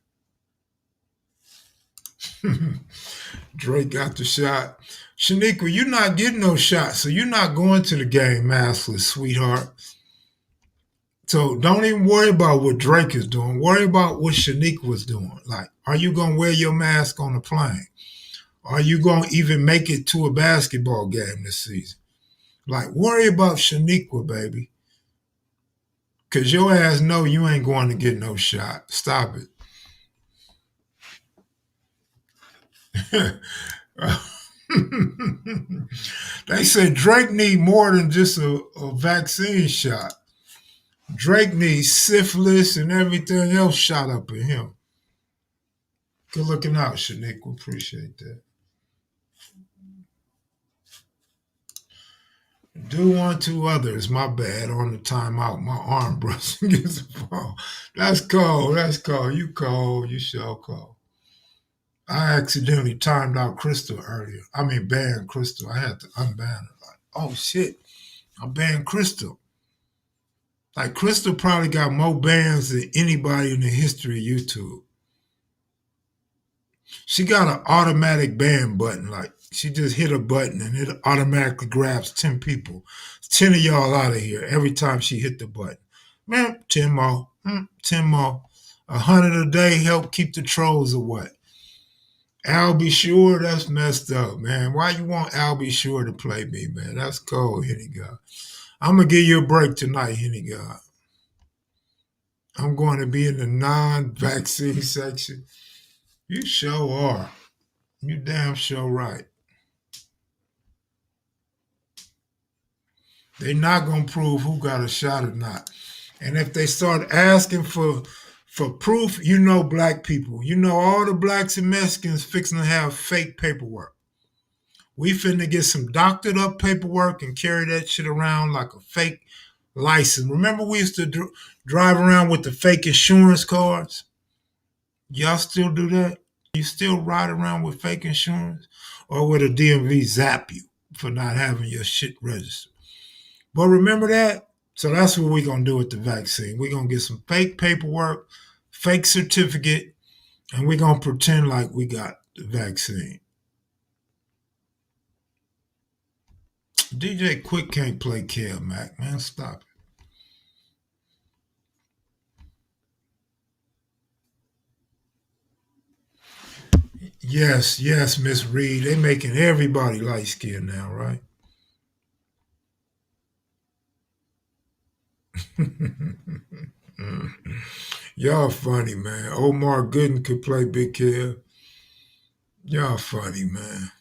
Drake got the shot. Shaniqua, you're not getting no shot, so you're not going to the game maskless, sweetheart. So don't even worry about what Drake is doing. Worry about what Shaniqua was doing. Like, are you going to wear your mask on the plane? Are you going to even make it to a basketball game this season? Like, worry about Shaniqua, baby. Because your ass know you ain't going to get no shot. Stop it. They said Drake need more than just a vaccine shot. Drake needs syphilis and everything else shot up in him. Good looking out, Shaniqua. Appreciate that. Do unto others. My bad. On the timeout, my arm brushed against the phone. That's cold. That's cold. You cold. You sure cold. I accidentally timed out Crystal earlier. I mean, banned Crystal. I had to unban her. Like, oh shit, I banned Crystal. Like Crystal probably got more bans than anybody in the history of YouTube. She got an automatic ban button. Like she just hit a button and it automatically grabs 10 people. 10 of y'all out of here every time she hit the button. Man, 10 more. 10 more. 100 a day help keep the trolls away. Al Be Sure, that's messed up, man. Why you want Al Be Sure to play me, man? That's cold, Henny God. I'm going to give you a break tonight, Henny God. I'm going to be in the non-vaccine section. You sure are. You damn sure right. They're not going to prove who got a shot or not. And if they start asking for proof, you know black people. You know all the blacks and Mexicans fixing to have fake paperwork. We finna get some doctored up paperwork and carry that shit around like a fake license. Remember we used to drive around with the fake insurance cards? Y'all still do that? You still ride around with fake insurance? Or will the DMV zap you for not having your shit registered? But remember that? So that's what we're going to do with the vaccine. We're going to get some fake paperwork, fake certificate, and we're going to pretend like we got the vaccine. DJ Quick can't play Kev Mac, man. Stop it. Yes, yes, Miss Reed. They making everybody light skinned now, right? Y'all funny, man. Omar Gooden could play Big Kev. Y'all funny, man.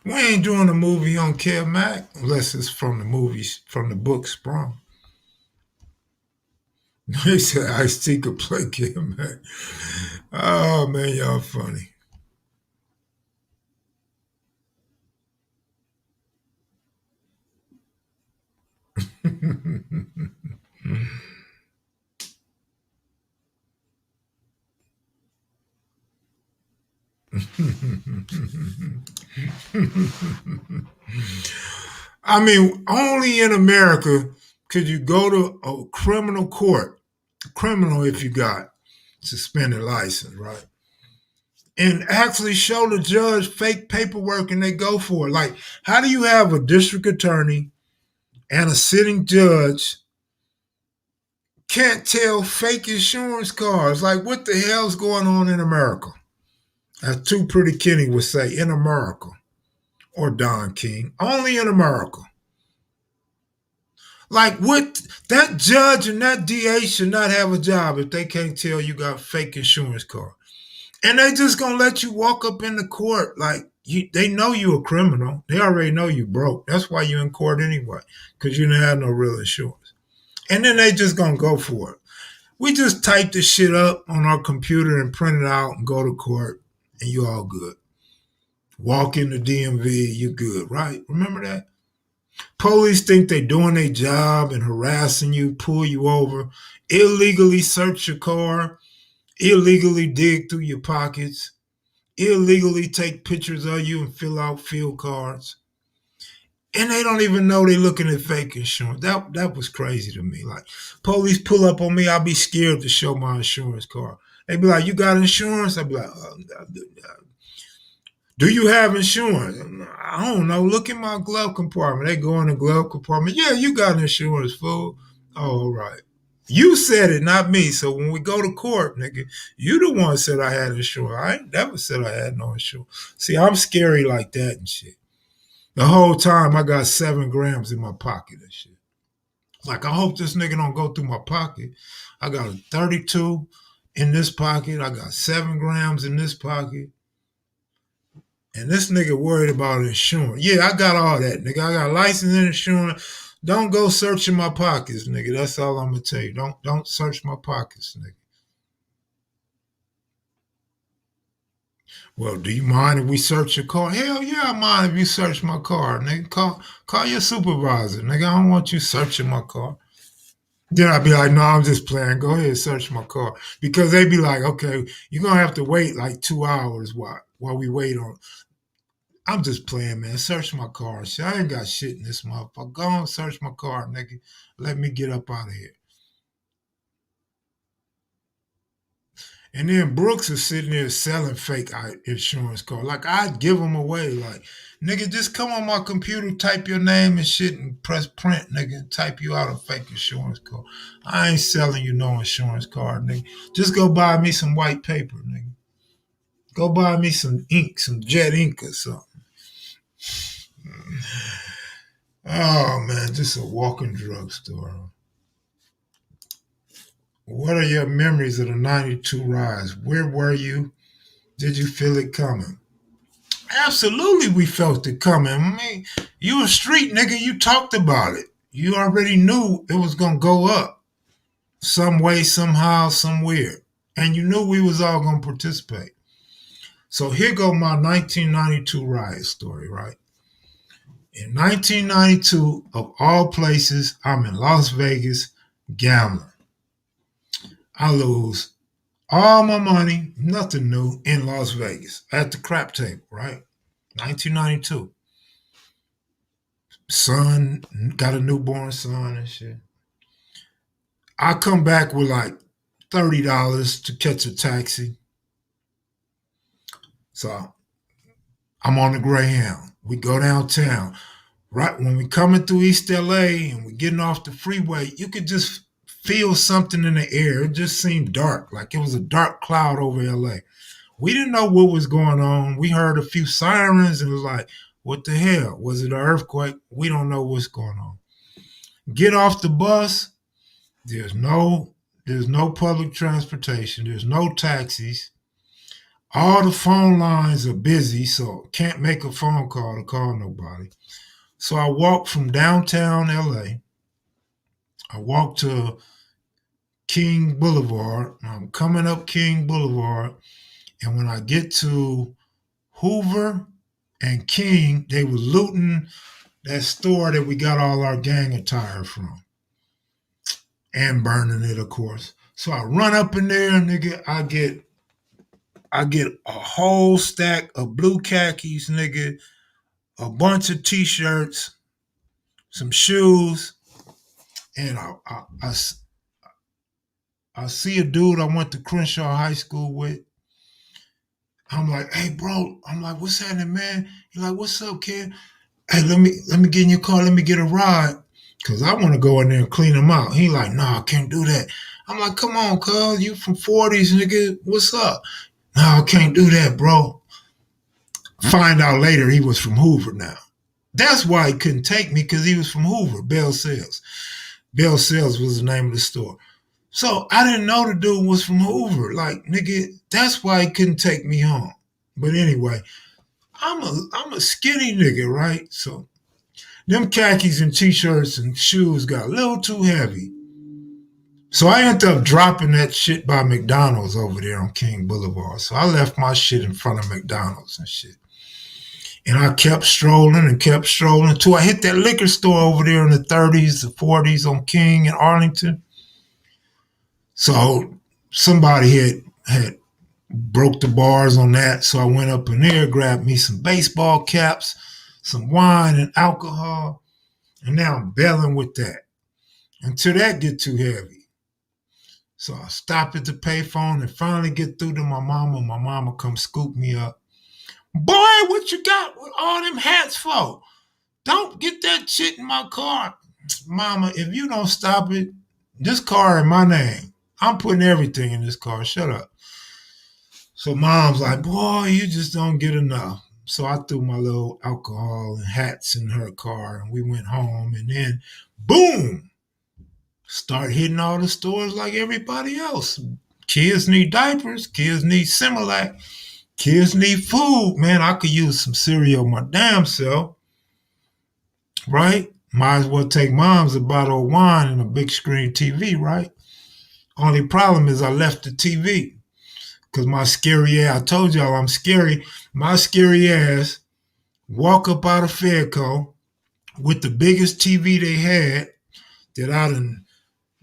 We ain't doing a movie on Kev Mac unless it's from the movies, from the book Sprung. They said Ice T could play Kev Mac. Oh, man, y'all funny. I mean, only in America could you go to a criminal court, criminal if you got suspended license, right? And actually show the judge fake paperwork and they go for it. Like, how do you have a district attorney and a sitting judge can't tell fake insurance cards? Like, what the hell's going on in America? As Too Pretty Kenny would say, in America, or Don King, only in America. Like, what, that judge and that DA should not have a job if they can't tell you got fake insurance card. And they just gonna let you walk up in the court like they know you a criminal. They already know you broke. That's why you in court anyway, because you didn't have no real insurance. And then they just gonna go for it. We just type this shit up on our computer and print it out and go to court, and you all good. Walk in the DMV, you good, right? Remember that? Police think they doing their job and harassing you, pull you over, illegally search your car, illegally dig through your pockets, illegally take pictures of you and fill out field cards. And they don't even know they're looking at fake insurance. That was crazy to me. Like, police pull up on me, I'll be scared to show my insurance card. They be like, "You got insurance?" I'll be like, "Do you have insurance?" "I don't know. Look in my glove compartment." They go in the glove compartment. "Yeah, you got insurance, fool." "Oh, all right. You said it, not me. So when we go to court, nigga, you the one said I had insurance. I ain't never said I had no insurance." See, I'm scary like that and shit. The whole time I got 7 grams in my pocket and shit. Like, I hope this nigga don't go through my pocket. I got a 32 in this pocket. I got 7 grams in this pocket. And this nigga worried about insurance. Yeah, I got all that, nigga. I got license and insurance. Don't go searching my pockets, nigga. That's all I'm gonna tell you. Don't search my pockets, nigga. "Well, do you mind if we search your car?" "Hell yeah, I mind if you search my car, nigga. Call your supervisor, nigga. I don't want you searching my car." Then I'd be like, "No, I'm just playing. Go ahead, search my car." Because they'd be like, "Okay, you're gonna have to wait like 2 hours while we wait on." I'm just playing, man. Search my car. Shit, I ain't got shit in this motherfucker. Go on, search my car, nigga. Let me get up out of here. And then Brooks is sitting there selling fake insurance cards. Like, I'd give them away. Like, nigga, just come on my computer, type your name and shit, and press print, nigga, and type you out a fake insurance card. I ain't selling you no insurance card, nigga. Just go buy me some white paper, nigga. Go buy me some ink, some jet ink or something. Oh, man, just a walking drugstore. What are your memories of the 92 rise? Where were you? Did you feel it coming? Absolutely, we felt it coming. I mean, you a street nigga, you talked about it. You already knew it was gonna go up some way, somehow, somewhere. And you knew we was all gonna participate. So here go my 1992 riot story, right? In 1992, of all places, I'm in Las Vegas gambling. I lose all my money, nothing new, in Las Vegas at the crap table, right? 1992. Son, got a newborn son and shit. I come back with like $30 to catch a taxi. So I'm on the Greyhound. We go downtown. Right when we coming through East LA and we getting off the freeway, you could just feel something in the air. It just seemed dark, like it was a dark cloud over LA. We didn't know what was going on. We heard a few sirens and it was like, what the hell? Was it an earthquake? We don't know what's going on. Get off the bus. There's no public transportation. There's no taxis. All the phone lines are busy, so can't make a phone call to call nobody. So I walked from downtown LA. I walked to King Boulevard. I'm coming up King Boulevard, and when I get to Hoover and King, they were looting that store that we got all our gang attire from and burning it, of course. So I run up in there, nigga. I get a whole stack of blue khakis, nigga, a bunch of t-shirts, some shoes, and I see a dude I went to Crenshaw High School with. I'm like, hey, bro. I'm like, what's happening, man? He's like, what's up, kid? Hey, let me get in your car. Let me get a ride. Because I want to go in there and clean him out. He like, nah, I can't do that. I'm like, come on, cuz. You from 40s, nigga. What's up? Nah, I can't do that, bro. Find out later he was from Hoover now. That's why he couldn't take me, because he was from Hoover, Bell Sales. Bell Sales was the name of the store. So I didn't know the dude was from Hoover. Like, nigga, that's why he couldn't take me home. But anyway, I'm a skinny nigga, right? So them khakis and t-shirts and shoes got a little too heavy. So I ended up dropping that shit by McDonald's over there on King Boulevard. So I left my shit in front of McDonald's and shit. And I kept strolling until I hit that liquor store over there in the 30s, the 40s on King in Arlington. So somebody had broke the bars on that. So I went up in there, grabbed me some baseball caps, some wine and alcohol. And now I'm belling with that until that get too heavy. So I stop at the payphone and finally get through to my mama. My mama come scoop me up. Boy, what you got with all them hats for? Don't get that shit in my car. Mama, if you don't stop it, this car in my name. I'm putting everything in this car. Shut up. So mom's like, boy, you just don't get enough. So I threw my little alcohol and hats in her car and we went home, and then boom, start hitting all the stores like everybody else. Kids need diapers. Kids need Similac. Kids need food. Man, I could use some cereal my damn self. Right? Might as well take mom's a bottle of wine and a big screen TV, right? Only problem is I left the TV. Because my scary ass, I told y'all I'm scary. My scary ass walk up out of Fairco with the biggest TV they had that I done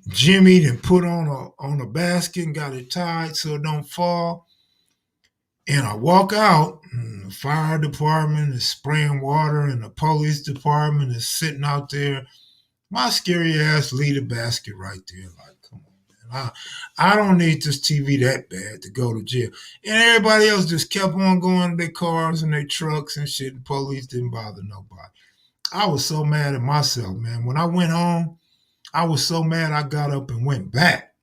jimmied and put on a basket and got it tied so it don't fall. And I walk out, and the fire department is spraying water, and the police department is sitting out there. My scary ass leave the basket right there. Like, come on, man. I don't need this TV that bad to go to jail. And everybody else just kept on going to their cars and their trucks and shit. The police didn't bother nobody. I was so mad at myself, man. When I went home, I was so mad I got up and went back.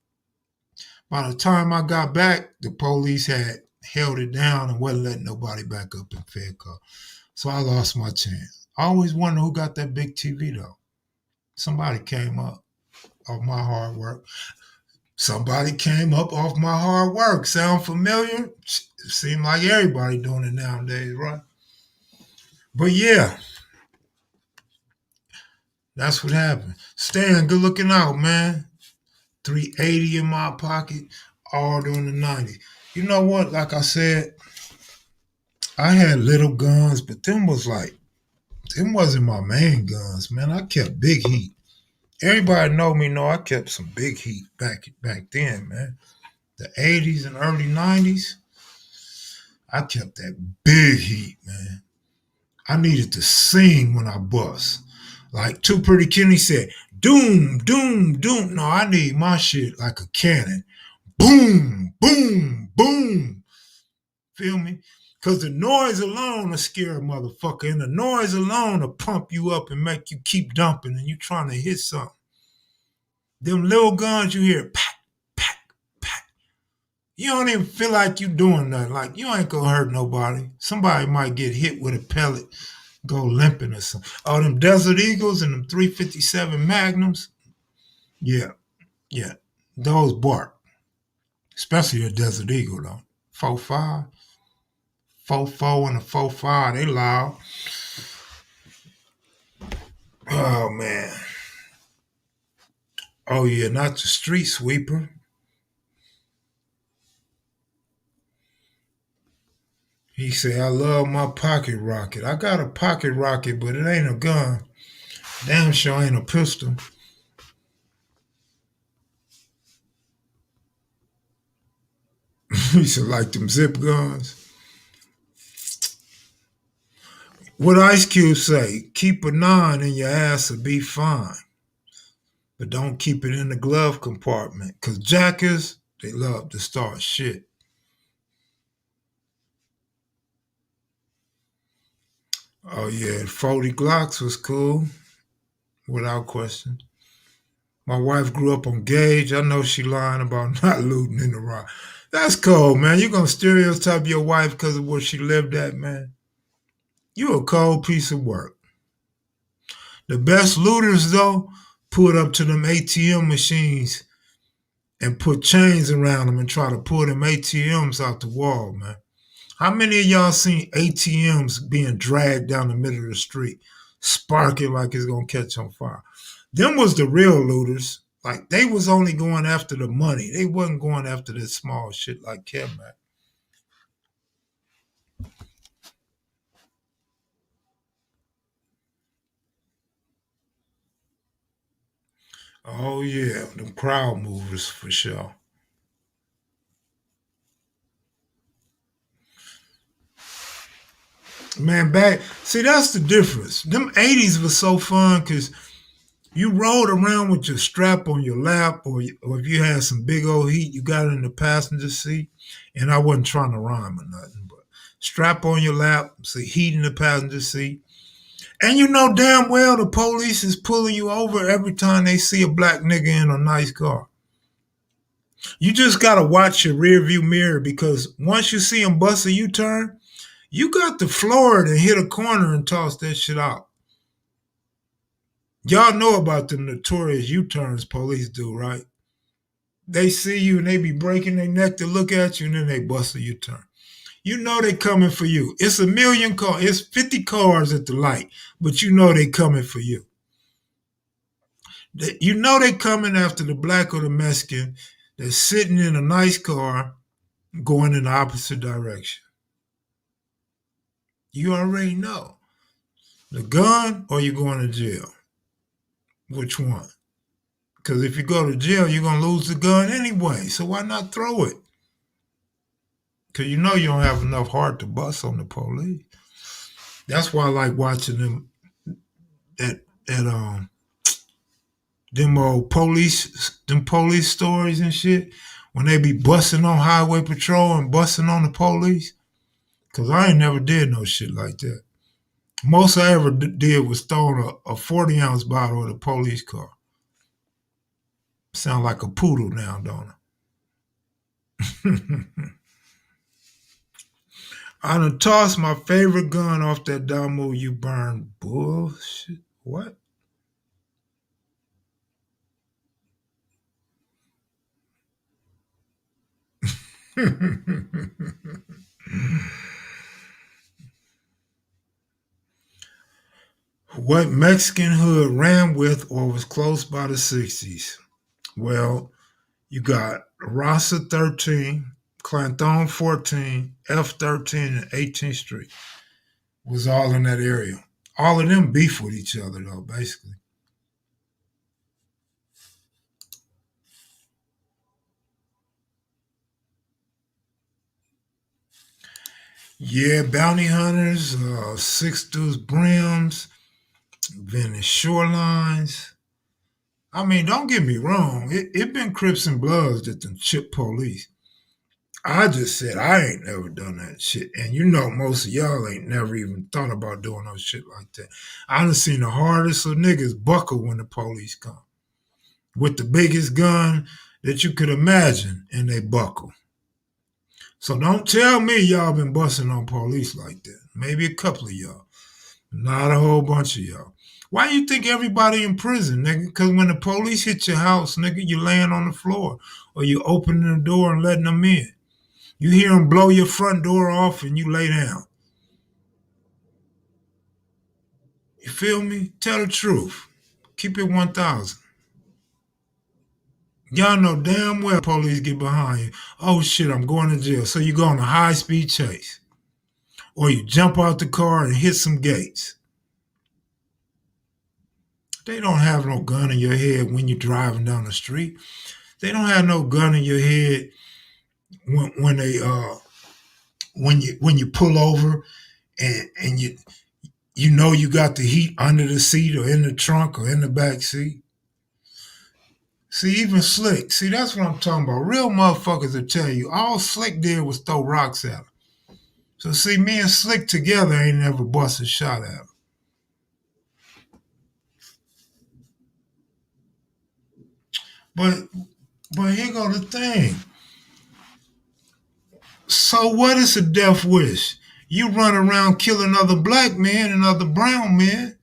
By the time I got back, the police had held it down and wasn't letting nobody back up in Fairco. So I lost my chance. I always wonder who got that big TV though. Somebody came up off my hard work. Somebody came up off my hard work. Sound familiar? It seems like everybody doing it nowadays, right? But yeah, that's what happened. Stan, good looking out, man. 380 in my pocket, all during the 90s. You know what? Like I said, I had little guns, but them wasn't my main guns, man. I kept big heat. Everybody know I kept some big heat back then, man. The 80s and early 90s, I kept that big heat, man. I needed to sing when I bust. Like Too Pretty Kenny said, doom, doom, doom. No, I need my shit like a cannon. Boom, boom, boom. Feel me? Because the noise alone will scare a motherfucker. And the noise alone will pump you up and make you keep dumping and you trying to hit something. Them little guns you hear, pack, pack, pack. You don't even feel like you doing nothing. Like you ain't gonna hurt nobody. Somebody might get hit with a pellet, go limping or something. Oh, them Desert Eagles and them 357 Magnums. Yeah, yeah. Those bark. Especially a Desert Eagle though. 4.5. 4.4 and a 4.5, they loud. Oh man. Oh yeah, not the street sweeper. He said, I love my pocket rocket. I got a pocket rocket, but it ain't a gun. Damn sure ain't a pistol. He said, like them zip guns. What Ice Cube say? Keep a 9 in your ass will be fine. But don't keep it in the glove compartment. Cause jackers, they love to start shit. Oh yeah, 40 Glocks was cool. Without question. My wife grew up on Gage. I know she lying about not looting in the rock. That's cold, man. You gonna stereotype your wife because of where she lived at, man? You a cold piece of work. The best looters, though, pulled up to them ATM machines and put chains around them and try to pull them ATMs out the wall, man. How many of y'all seen ATMs being dragged down the middle of the street, sparking like it's gonna catch on fire? Them was the real looters. Like they was only going after the money. They wasn't going after this small shit like Kevmac. Oh yeah, them crowd movers for sure. Man, back see that's the difference. Them 80s was so fun because you rode around with your strap on your lap, or if you had some big old heat, you got it in the passenger seat. And I wasn't trying to rhyme or nothing, but strap on your lap, see heat in the passenger seat. And you know damn well the police is pulling you over every time they see a black nigga in a nice car. You just gotta watch your rear view mirror because once you see them bust a U-turn, you got to floor it and hit a corner and toss that shit out. Y'all know about them notorious U-turns police do, right? They see you and they be breaking their neck to look at you and then they bust a U-turn. You know they coming for you. It's a million cars. It's 50 cars at the light, but you know they coming for you. You know they coming after the black or the Mexican that's sitting in a nice car going in the opposite direction. You already know. The gun or you going to jail. Which one? Because if you go to jail, you're going to lose the gun anyway. So why not throw it? Because you know you don't have enough heart to bust on the police. That's why I like watching that them old police stories and shit when they be busting on highway patrol and busting on the police. Cause I ain't never did no shit like that. Most I ever did was throwing a 40-ounce bottle at a police car. Sound like a poodle now, don't it? I done tossed my favorite gun off that Damo you burned. Bullshit. What? What Mexican hood ran with or was close by the 60s? Well, you got Rasa 13, Clanthon 14, F 13, and 18th Street was all in that area. All of them beef with each other, though, basically. Yeah, bounty hunters, Six Deuce Brims, Venice Shorelines. I mean, don't get me wrong. It been Crips and Bloods that done chip police. I just said I ain't never done that shit. And you know most of y'all ain't never even thought about doing no shit like that. I done seen the hardest of niggas buckle when the police come. with the biggest gun that you could imagine, and they buckle. So don't tell me y'all been busting on police like that. Maybe a couple of y'all, not a whole bunch of y'all. Why you think everybody in prison, nigga? Because when the police hit your house, nigga, you laying on the floor or you opening the door and letting them in. You hear them blow your front door off and you lay down. You feel me? Tell the truth. Keep it 1,000. Y'all know damn well police get behind you. Oh shit, I'm going to jail. So you go on a high-speed chase. Or you jump out the car and hit some gates. They don't have no gun in your head when you're driving down the street. They don't have no gun in your head when they when you pull over and you know you got the heat under the seat or in the trunk or in the back seat. See, even Slick, see, that's what I'm talking about. Real motherfuckers will tell you all Slick did was throw rocks at him. So see, me and Slick together ain't never busted a shot at him. But here go the thing. So what is a death wish? You run around killing other black men and other brown men.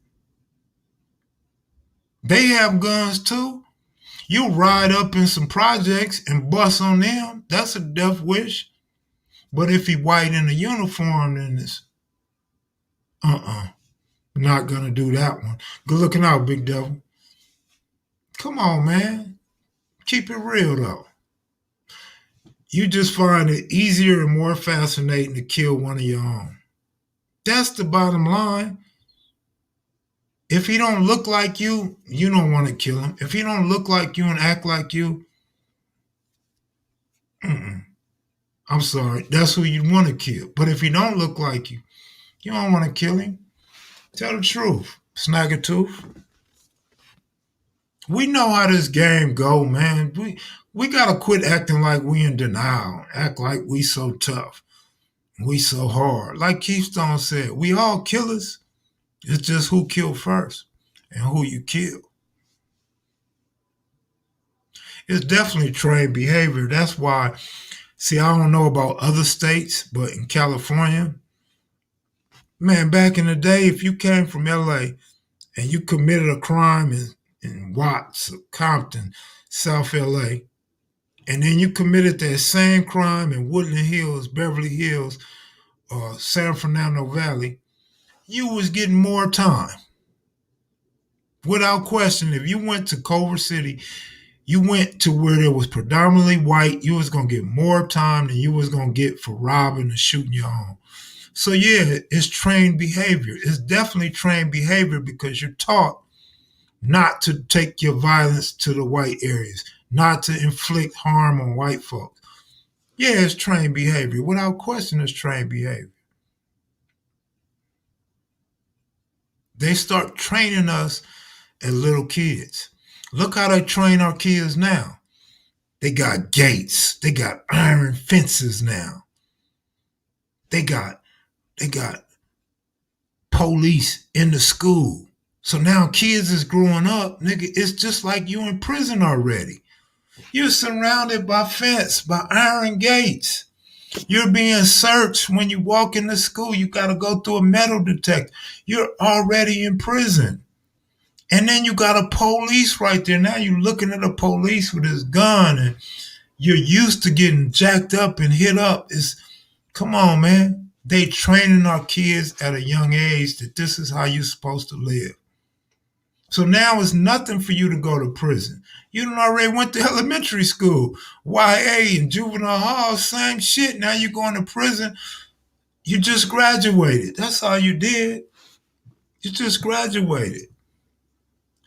They have guns too. You ride up in some projects and bust on them. That's a death wish. But if he white in a uniform, then it's not gonna do that one. Good looking out, big devil. Come on, man. Keep it real though. You just find it easier and more fascinating to kill one of your own. That's the bottom line. If he don't look like you don't want to kill him. If he don't look like you and act like you, I'm sorry, that's who you want to kill. But if he don't look like you don't want to kill him. Tell the truth, Snaggertooth. We know how this game go, man. We gotta quit acting like we in denial. Act like we so tough. We so hard. Like Keystone said, we all killers. It's just who killed first and who you kill. It's definitely trained behavior. That's why, see, I don't know about other states, but in California, man, back in the day, if you came from LA and you committed a crime in Watts, Compton, South LA, and then you committed that same crime in Woodland Hills, Beverly Hills, or San Fernando Valley, you was getting more time. Without question, if you went to Culver City, you went to where there was predominantly white, you was going to get more time than you was going to get for robbing and shooting your own. So yeah, it's trained behavior. It's definitely trained behavior because you're taught not to take your violence to the white areas, not to inflict harm on white folks. Yeah, it's trained behavior. Without question, it's trained behavior. They start training us as little kids. Look how they train our kids now. They got gates. They got iron fences now. They got police in the school. So now kids is growing up, nigga, it's just like you in prison already. You're surrounded by fence, by iron gates. You're being searched when you walk into school. You got to go through a metal detector. You're already in prison. And then you got a police right there. Now you're looking at a police with his gun and you're used to getting jacked up and hit up. Come on, man. They training our kids at a young age that this is how you're supposed to live. So now it's nothing for you to go to prison. You done already went to elementary school, YA and juvenile hall, same shit. Now you're going to prison. You just graduated. That's all you did. You just graduated.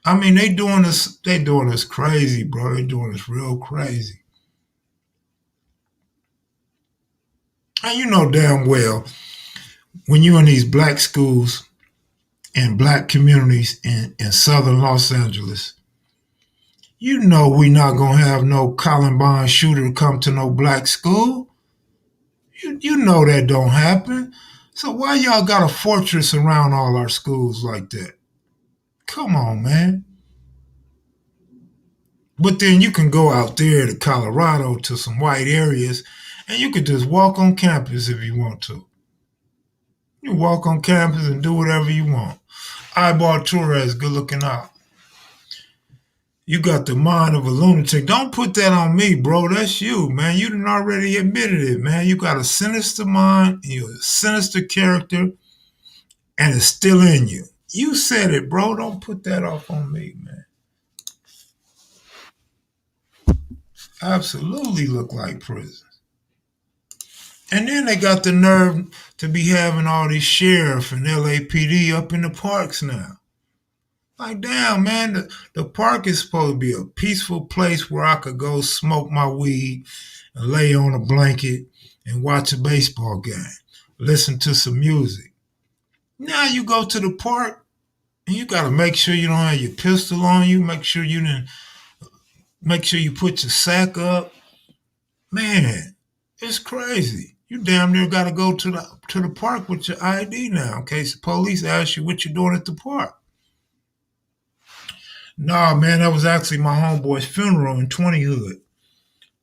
I mean, they doing us crazy, bro. They doing us real crazy. And you know damn well, when you're in these black schools and black communities in southern Los Angeles, you know we not going to have no Columbine shooter come to no black school. You know that don't happen. So why y'all got a fortress around all our schools like that? Come on, man. But then you can go out there to Colorado to some white areas and you could just walk on campus if you want to. You walk on campus and do whatever you want. Eyeball Torres, good looking out. You got the mind of a lunatic. Don't put that on me, bro. That's you, man. You done already admitted it, man. You got a sinister mind, you're a sinister character, and it's still in you. You said it, bro. Don't put that off on me, man. Absolutely look like prison. And then they got the nerve to be having all these sheriff and LAPD up in the parks now. Like, damn, man, the park is supposed to be a peaceful place where I could go smoke my weed and lay on a blanket and watch a baseball game, listen to some music. Now you go to the park and you got to make sure you don't have your pistol on you, make sure you put your sack up. Man, it's crazy. You damn near got to go to the park with your ID now in case the police ask you what you're doing at the park. Nah, man, that was actually my homeboy's funeral in 20 Hood.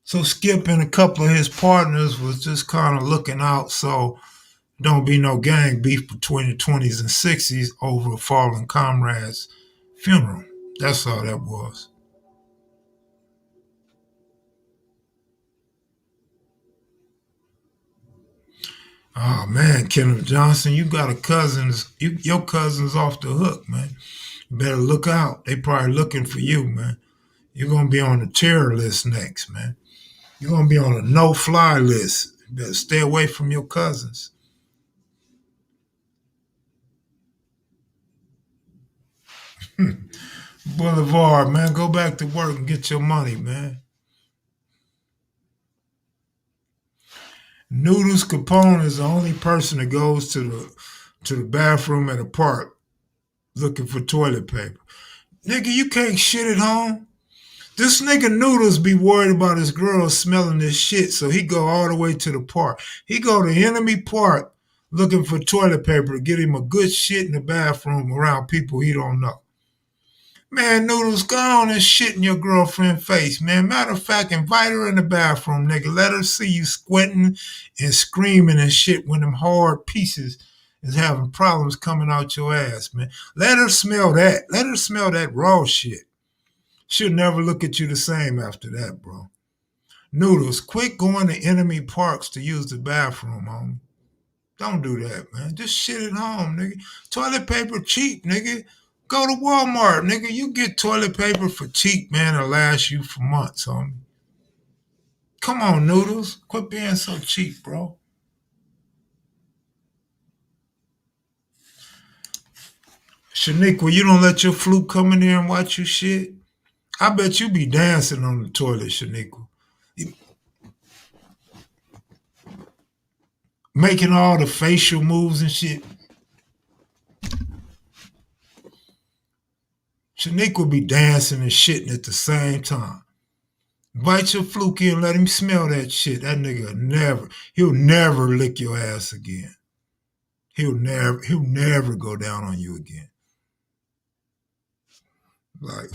So Skip and a couple of his partners was just kind of looking out so don't be no gang beef between the 20s and 60s over a fallen comrade's funeral. That's all that was. Oh man, Kenneth Johnson, you got a your cousin's off the hook, man. You better look out. They probably looking for you, man. You're gonna be on the terror list next, man. You're gonna be on a no-fly list. You better stay away from your cousins. Boulevard, man, go back to work and get your money, man. Noodles Capone is the only person that goes to the bathroom at a park looking for toilet paper. Nigga, you can't shit at home. This nigga Noodles be worried about his girl smelling this shit, so he go all the way to the park. He go to Enemy Park looking for toilet paper to get him a good shit in the bathroom around people he don't know. Man, Noodles, go on and shit in your girlfriend's face, man. Matter of fact, invite her in the bathroom, nigga. Let her see you squinting and screaming and shit when them hard pieces is having problems coming out your ass, man. Let her smell that. Let her smell that raw shit. She'll never look at you the same after that, bro. Noodles, quit going to enemy parks to use the bathroom, homie. Don't do that, man. Just shit at home, nigga. Toilet paper cheap, nigga. Go to Walmart, nigga. You get toilet paper for cheap, man. It'll last you for months, homie. Come on, Noodles. Quit being so cheap, bro. Shaniqua, you don't let your flute come in here and watch you shit? I bet you be dancing on the toilet, Shaniqua. Making all the facial moves and shit. Shaniqua be dancing and shitting at the same time. Invite your fluke in, let him smell that shit. That nigga he'll never lick your ass again. He'll never go down on you again. Like,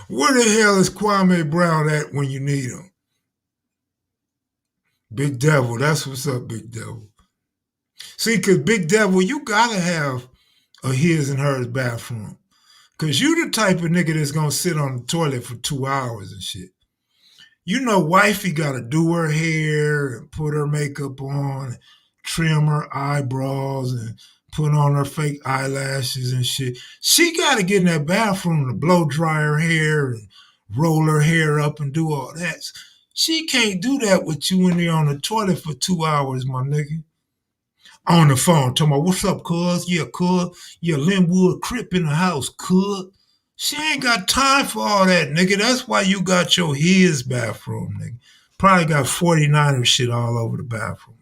where the hell is Kwame Brown at when you need him? Big Devil, that's what's up, Big Devil. See, cause Big Devil, you gotta have a his and hers bathroom. Cause you the type of nigga that's gonna sit on the toilet for 2 hours and shit. You know, wifey gotta do her hair and put her makeup on, trim her eyebrows and put on her fake eyelashes and shit. She gotta get in that bathroom to blow dry her hair and roll her hair up and do all that. She can't do that with you in there on the toilet for 2 hours, my nigga. On the phone, talking about, what's up, cuz? Yeah, cuz. Yeah, Linwood Crip in the house, cuz. She ain't got time for all that, nigga. That's why you got your his bathroom, nigga. Probably got 49er shit all over the bathroom.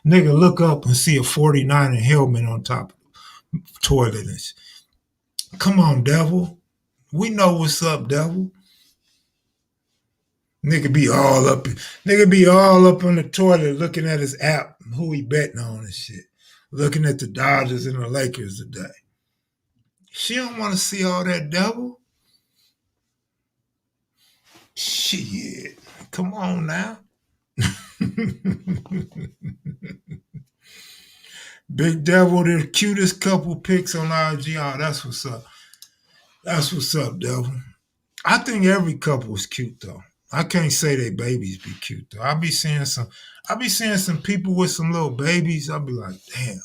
Nigga, look up and see a 49er helmet on top of the toilet. Come on, devil. We know what's up, devil. Nigga be all up on the toilet looking at his app, who he betting on and shit. Looking at the Dodgers and the Lakers today. She don't want to see all that, devil. Shit. Come on now. Big Devil, the cutest couple pics on IG. Oh, that's what's up. That's what's up, Devil. I think every couple is cute though. I can't say they babies be cute though. I be seeing some people with some little babies. I'll be like, damn,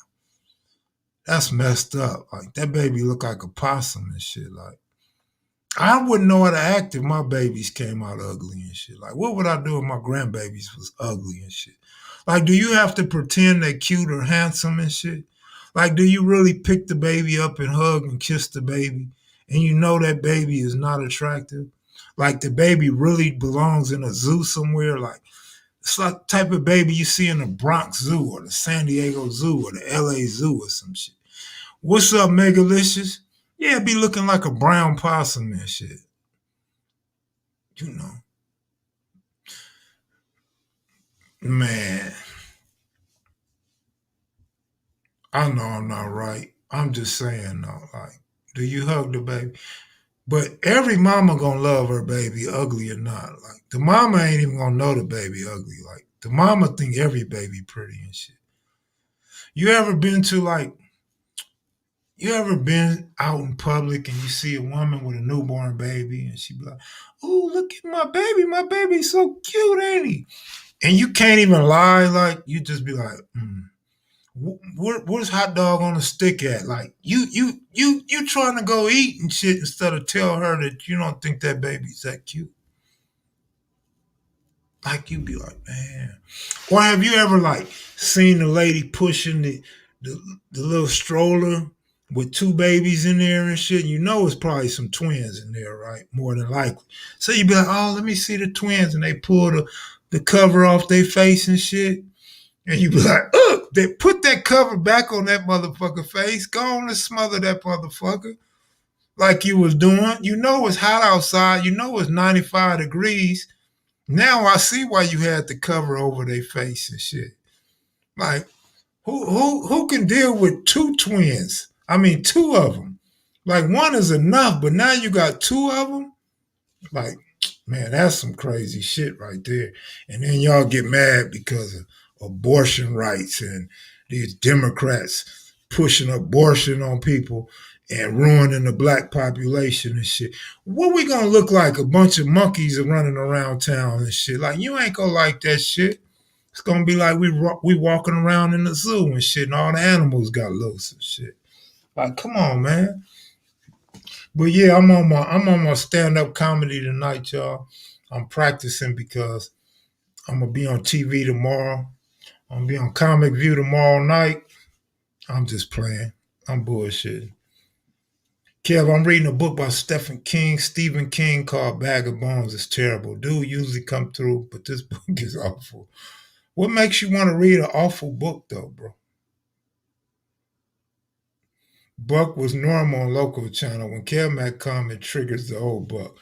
that's messed up. Like that baby look like a possum and shit. Like I wouldn't know how to act if my babies came out ugly and shit. Like what would I do if my grandbabies was ugly and shit? Like, do you have to pretend they cute or handsome and shit? Like, do you really pick the baby up and hug and kiss the baby, and you know that baby is not attractive? Like, the baby really belongs in a zoo somewhere. Like, it's like the type of baby you see in the Bronx Zoo or the San Diego Zoo or the LA Zoo or some shit. What's up, Megalicious? Yeah, it be looking like a brown possum and shit. You know, man. I know I'm not right. I'm just saying though, like, do you hug the baby? But every mama gonna love her baby, ugly or not. Like the mama ain't even gonna know the baby ugly. Like the mama think every baby pretty and shit. You ever been to like you ever been out in public and you see a woman with a newborn baby and she be like, "Oh, look at my baby's so cute, ain't he?" And you can't even lie, like you just be like, where's hot dog on a stick at? Like you trying to go eat and shit instead of tell her that you don't think that baby's that cute. Like you be like, man. Or have you ever like seen the lady pushing the, the little stroller with two babies in there and shit? You know it's probably some twins in there, right? More than likely. So you be like, oh, let me see the twins, and they pull the cover off their face and shit. And you be like, ugh, they put that cover back on that motherfucker face. Go on and smother that motherfucker like you was doing. You know it's hot outside. You know it's 95 degrees. Now I see why you had the cover over their face and shit. Like, who can deal with two twins? I mean, two of them. Like one is enough, but now you got two of them. Like, man, that's some crazy shit right there. And then y'all get mad because of abortion rights and these Democrats pushing abortion on people and ruining the black population and shit. What we gonna look like? A bunch of monkeys are running around town and shit. Like you ain't gonna like that shit. It's gonna be like we walking around in the zoo and shit, and all the animals got loose and shit. Like, come on, man. But yeah, I'm on my stand up comedy tonight, y'all. I'm practicing because I'm gonna be on TV tomorrow. I'm gonna be on Comic View tomorrow night. I'm just playing. I'm bullshitting. Kev, I'm reading a book by Stephen King called Bag of Bones. It's terrible. Dude usually come through, but this book is awful. What makes you want to read an awful book though, bro? Buck was normal on local channel. When Kevmac come, it triggers the old Buck.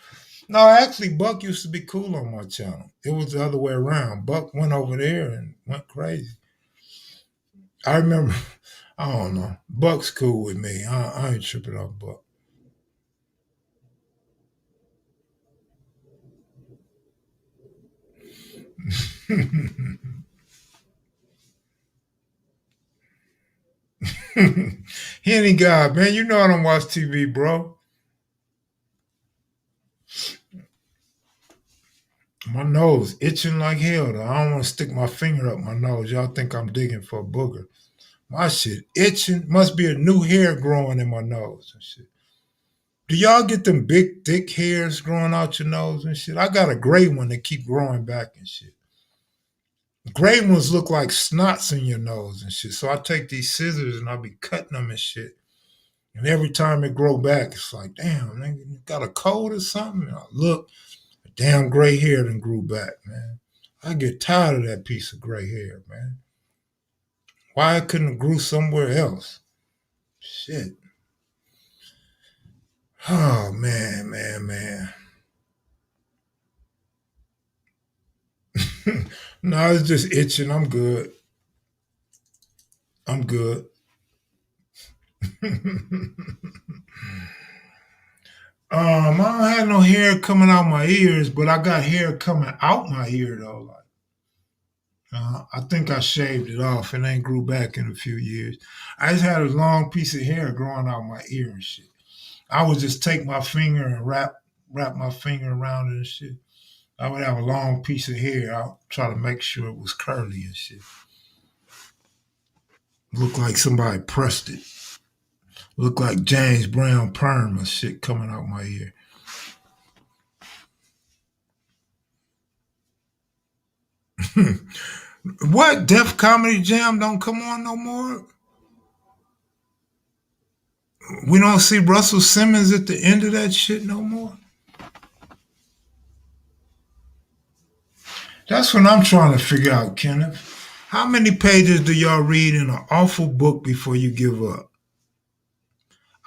No, actually, Buck used to be cool on my channel. It was the other way around. Buck went over there and went crazy. I remember, I don't know. Buck's cool with me. I ain't tripping off Buck. Henny God, man, you know I don't watch TV, bro. My nose itching like hell. Though. I don't want to stick my finger up my nose. Y'all think I'm digging for a booger. My shit itching. Must be a new hair growing in my nose and shit. Do y'all get them big, thick hairs growing out your nose and shit? I got a gray one that keep growing back and shit. Gray ones look like snots in your nose and shit. So I take these scissors and I be cutting them and shit. And every time it grow back, it's like, damn, nigga, you got a cold or something? And I look, a damn gray hair done grew back, man. I get tired of that piece of gray hair, man. Why it couldn't have grew somewhere else? Shit. Oh man, man, man. No, it's just itching. I'm good. I'm good. I don't have no hair coming out my ears, but I got hair coming out my ear though. Like, I think I shaved it off and then grew back in a few years. I just had a long piece of hair growing out my ear and shit. I would just take my finger and wrap my finger around it and shit. I would have a long piece of hair. I'll try to make sure it was curly and shit. Look like somebody pressed it. Look like James Brown perm and shit coming out my ear. What? Def Comedy Jam don't come on no more? We don't see Russell Simmons at the end of that shit no more? That's what I'm trying to figure out, Kenneth. How many pages do y'all read in an awful book before you give up?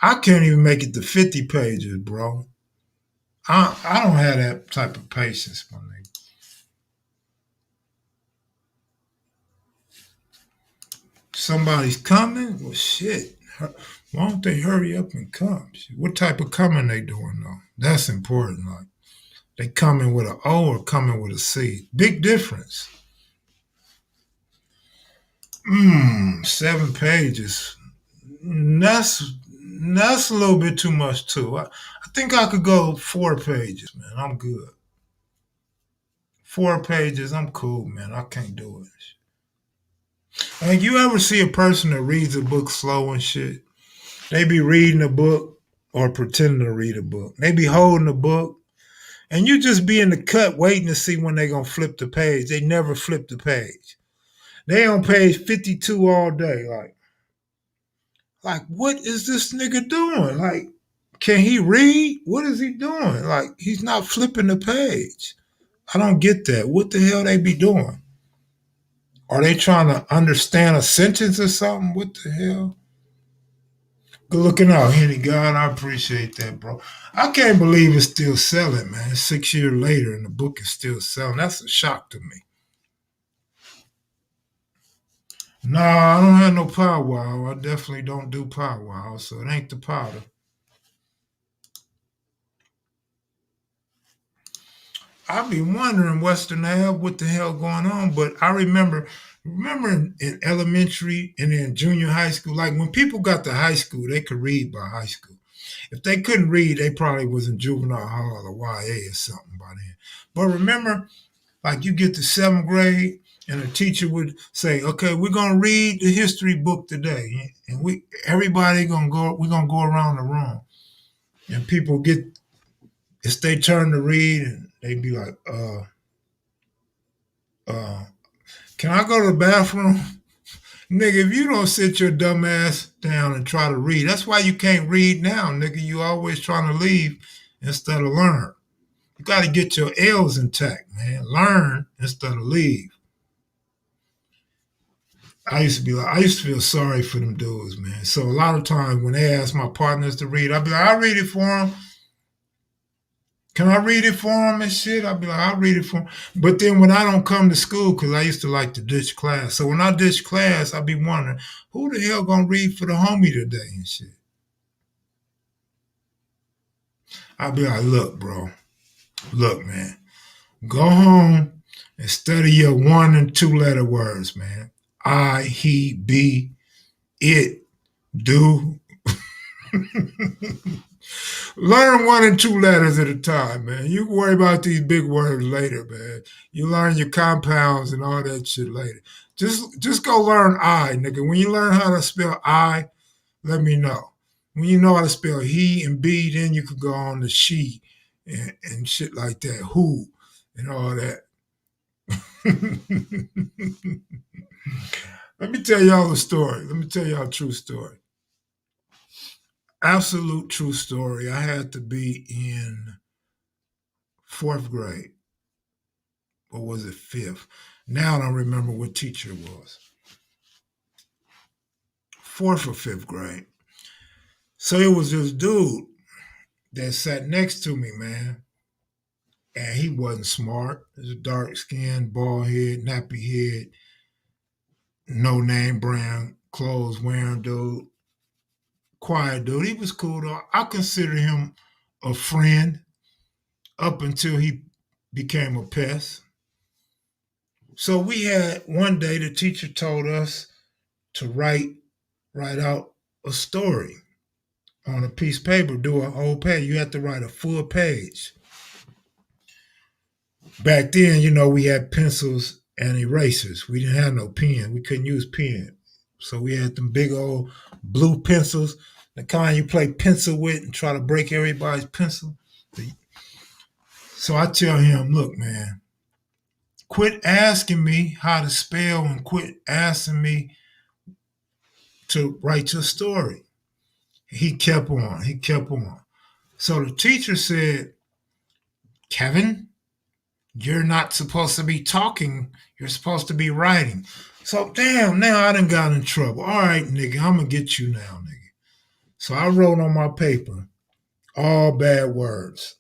I can't even make it to 50 pages, bro. I don't have that type of patience, my nigga. Somebody's coming? Well, shit. Why don't they hurry up and come? What type of coming they doing, though? That's important. Like, they coming with an O or coming with a C? Big difference. 7 pages. That's that's a little bit too much too. I think I could go 4 pages, man. I'm good. 4 pages, I'm cool, man. I can't do it. Like, you ever see a person that reads a book slow and shit? They be reading a book or pretending to read a book. They be holding a book, and you just be in the cut waiting to see when they gonna flip the page. They never flip the page. They on page 52 all day. Like, what is this nigga doing? Like, can he read? What is he doing? Like, he's not flipping the page. I don't get that. What the hell they be doing? Are they trying to understand a sentence or something? What the hell? Good looking out, Henny God. I appreciate that, bro. I can't believe it's still selling, man. 6 years later and the book is still selling. That's a shock to me. Nah, I don't have no powwow. I definitely don't do powwow, so it ain't the powder. I be wondering Western Ave what the hell going on, but I remember in elementary and in junior high school, like when people got to high school, they could read by high school. If they couldn't read, they probably was in juvenile hall or YA or something by then. But remember, like you get to 7th grade and a teacher would say, "Okay, we're gonna read the history book today," and we're gonna go around the room, and people get it's their turn to read, and they'd be like, uh, can I go to the bathroom?" Nigga, if you don't sit your dumb ass down and try to read, that's why you can't read now, nigga. You always trying to leave instead of learn. You got to get your L's intact, man. Learn instead of leave. I used to feel sorry for them dudes, man. So a lot of times when they ask my partners to read, I'll be like, I'll read it for them. Can I read it for them and shit? I'll be like, I'll read it for them. But then when I don't come to school, because I used to like to ditch class. So when I ditch class, I'll be wondering, who the hell gonna read for the homie today and shit? I'll be like, look, bro, look, man, go home and study your 1 and 2 letter words, man. I, he, be, it, do. Learn 1 and 2 letters at a time, man. You can worry about these big words later, man. You learn your compounds and all that shit later. Just go learn I, nigga. When you learn how to spell I, let me know. When you know how to spell he and be, then you could go on to she and shit like that. Who and all that. Let me tell y'all a story. Let me tell y'all a true story. Absolute true story. I had to be in 4th grade. Or was it fifth? Now I don't remember what teacher it was. 4th or 5th grade. So it was this dude that sat next to me, man. And he wasn't smart. He was a dark skinned, bald head, nappy head, no name brand clothes wearing dude. Quiet dude. He was cool though. I consider him a friend up until he became a pest. So we had one day the teacher told us to write out a story on a piece of paper, do a whole page. You have to write a full page. Back then, we had pencils and erasers. We didn't have no pen. We couldn't use pen. So we had them big old blue pencils, the kind you play pencil with and try to break everybody's pencil. So I tell him, look, man, quit asking me how to spell and quit asking me to write your story. He kept on. He kept on. So the teacher said, Kevin, you're not supposed to be talking. You're supposed to be writing. So, damn, now I done got in trouble. All right, nigga, I'm going to get you now, nigga. So I wrote on my paper all bad words.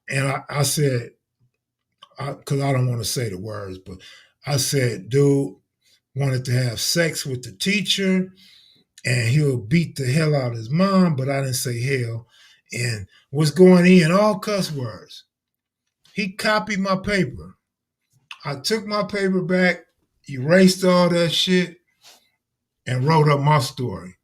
And I said, because I don't want to say the words, but I said, dude wanted to have sex with the teacher and he'll beat the hell out of his mom, but I didn't say hell. And was going in all cuss words. He copied my paper. I took my paper back, erased all that shit, and wrote up my story.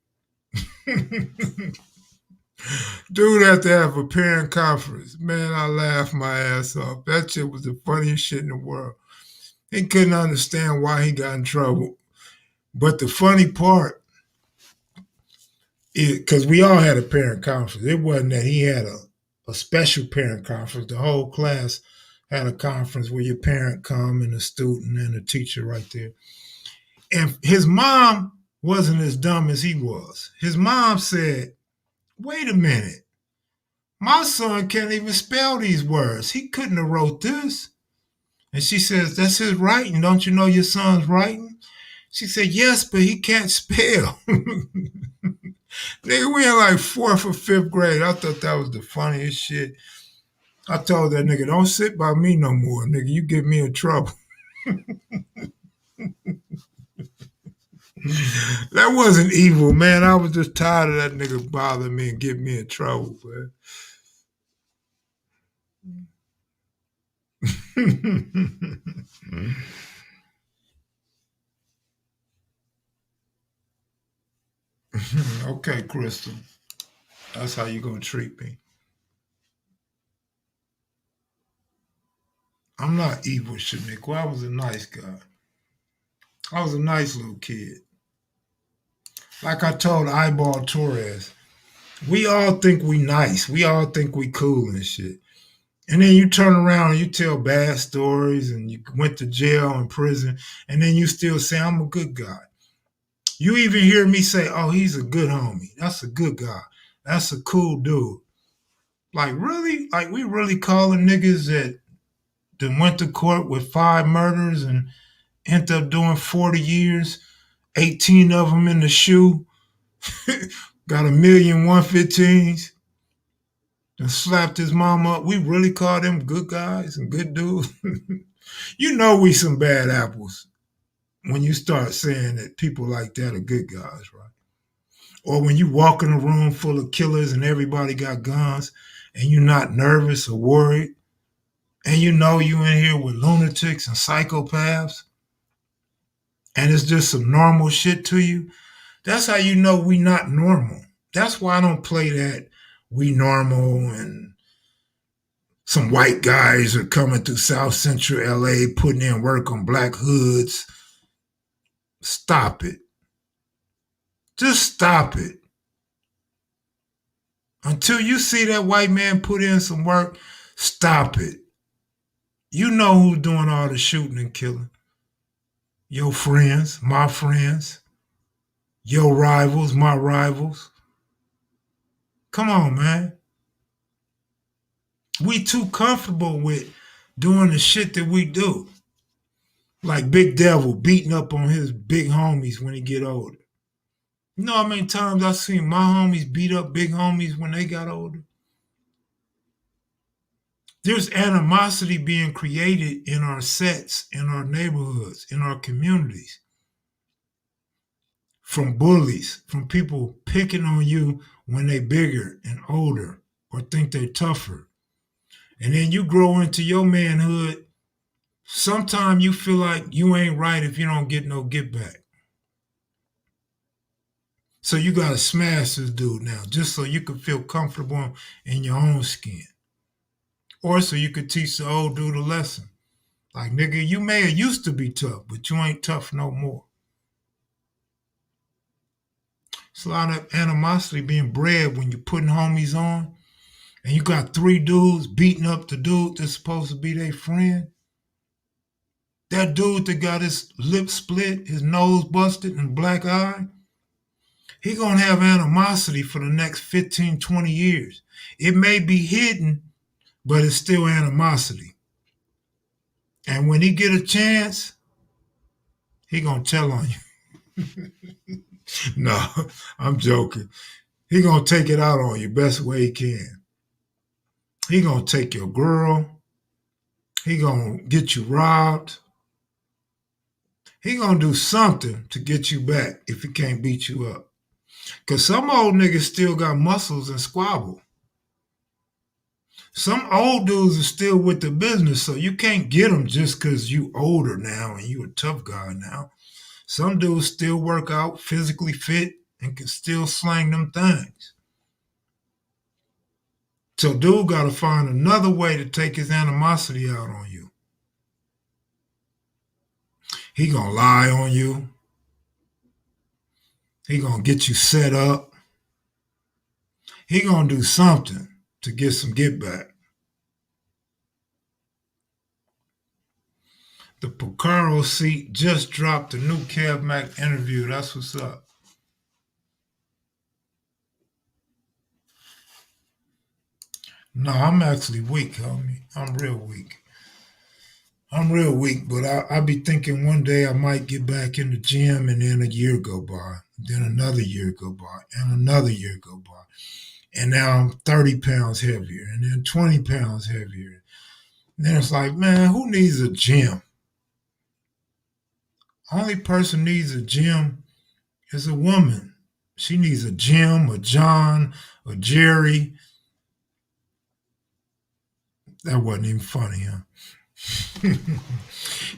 Dude had to have a parent conference. Man, I laughed my ass off. That shit was the funniest shit in the world. He couldn't understand why he got in trouble. But the funny part is, because we all had a parent conference. It wasn't that he had a special parent conference. The whole class had a conference where your parent come and the student and the teacher right there. And his mom wasn't as dumb as he was. His mom said, wait a minute. My son can't even spell these words. He couldn't have wrote this. And she says, that's his writing. Don't you know your son's writing? She said, yes, but he can't spell. Nigga, we in like 4th or 5th grade. I thought that was the funniest shit. I told that nigga, don't sit by me no more, nigga. You get me in trouble. That wasn't evil, man. I was just tired of that nigga bothering me and getting me in trouble, man. Okay, Crystal. That's how you gonna treat me. I'm not evil, Shaniqua. I was a nice guy. I was a nice little kid. Like I told Eyeball Torres, we all think we nice. We all think we cool and shit. And then you turn around and you tell bad stories and you went to jail and prison, and then you still say, I'm a good guy. You even hear me say, oh, he's a good homie. That's a good guy. That's a cool dude. Like, really? Like, we really calling niggas that went to court with 5 murders and end up doing 40 years, 18 of them in the shoe, got 1,115s, and slapped his mom up. We really call them good guys and good dudes. You know we some bad apples when you start saying that people like that are good guys, right? Or when you walk in a room full of killers and everybody got guns and you're not nervous or worried, and you know you in here with lunatics and psychopaths, and it's just some normal shit to you, that's how you know we not normal. That's why I don't play that we normal and some white guys are coming through South Central LA putting in work on black hoods. Stop it. Just stop it. Until you see that white man put in some work, stop it. You know who's doing all the shooting and killing. Your friends, my friends, your rivals, my rivals. Come on, man. We too comfortable with doing the shit that we do. Like Big Devil beating up on his big homies when he get older. You know how many times I seen my homies beat up big homies when they got older? There's animosity being created in our sets, in our neighborhoods, in our communities. From bullies, from people picking on you when they bigger and older or think they're tougher. And then you grow into your manhood. Sometimes you feel like you ain't right if you don't get no get back. So you gotta smash this dude now, just so you can feel comfortable in your own skin. Or so you could teach the old dude a lesson. Like, nigga, you may have used to be tough, but you ain't tough no more. It's a lot of animosity being bred when you're putting homies on, and you got three dudes beating up the dude that's supposed to be their friend. That dude that got his lip split, his nose busted, and black eye, he gonna have animosity for the next 15, 20 years. It may be hidden, but it's still animosity. And when he get a chance, he gonna tell on you. No, I'm joking. He gonna take it out on you best way he can. He gonna take your girl. He gonna get you robbed. He gonna do something to get you back if he can't beat you up. Cause some old niggas still got muscles and squabble. Some old dudes are still with the business, so you can't get them just cause you older now and you a tough guy now. Some dudes still work out, physically fit, and can still slang them things. So dude gotta find another way to take his animosity out on you. He gonna lie on you. He gonna get you set up. He gonna do something to get some get back. The Picaro seat just dropped a new Kev Mac interview. That's what's up. No, I'm actually weak, homie. I'm real weak. I'm real weak, but I be thinking one day I might get back in the gym, and then a year go by, then another year go by, and another year go by. And now I'm 30 pounds heavier, and then 20 pounds heavier. And then it's like, man, who needs a gym? Only person needs a gym is a woman. She needs a Jim, a John, a Jerry. That wasn't even funny, huh?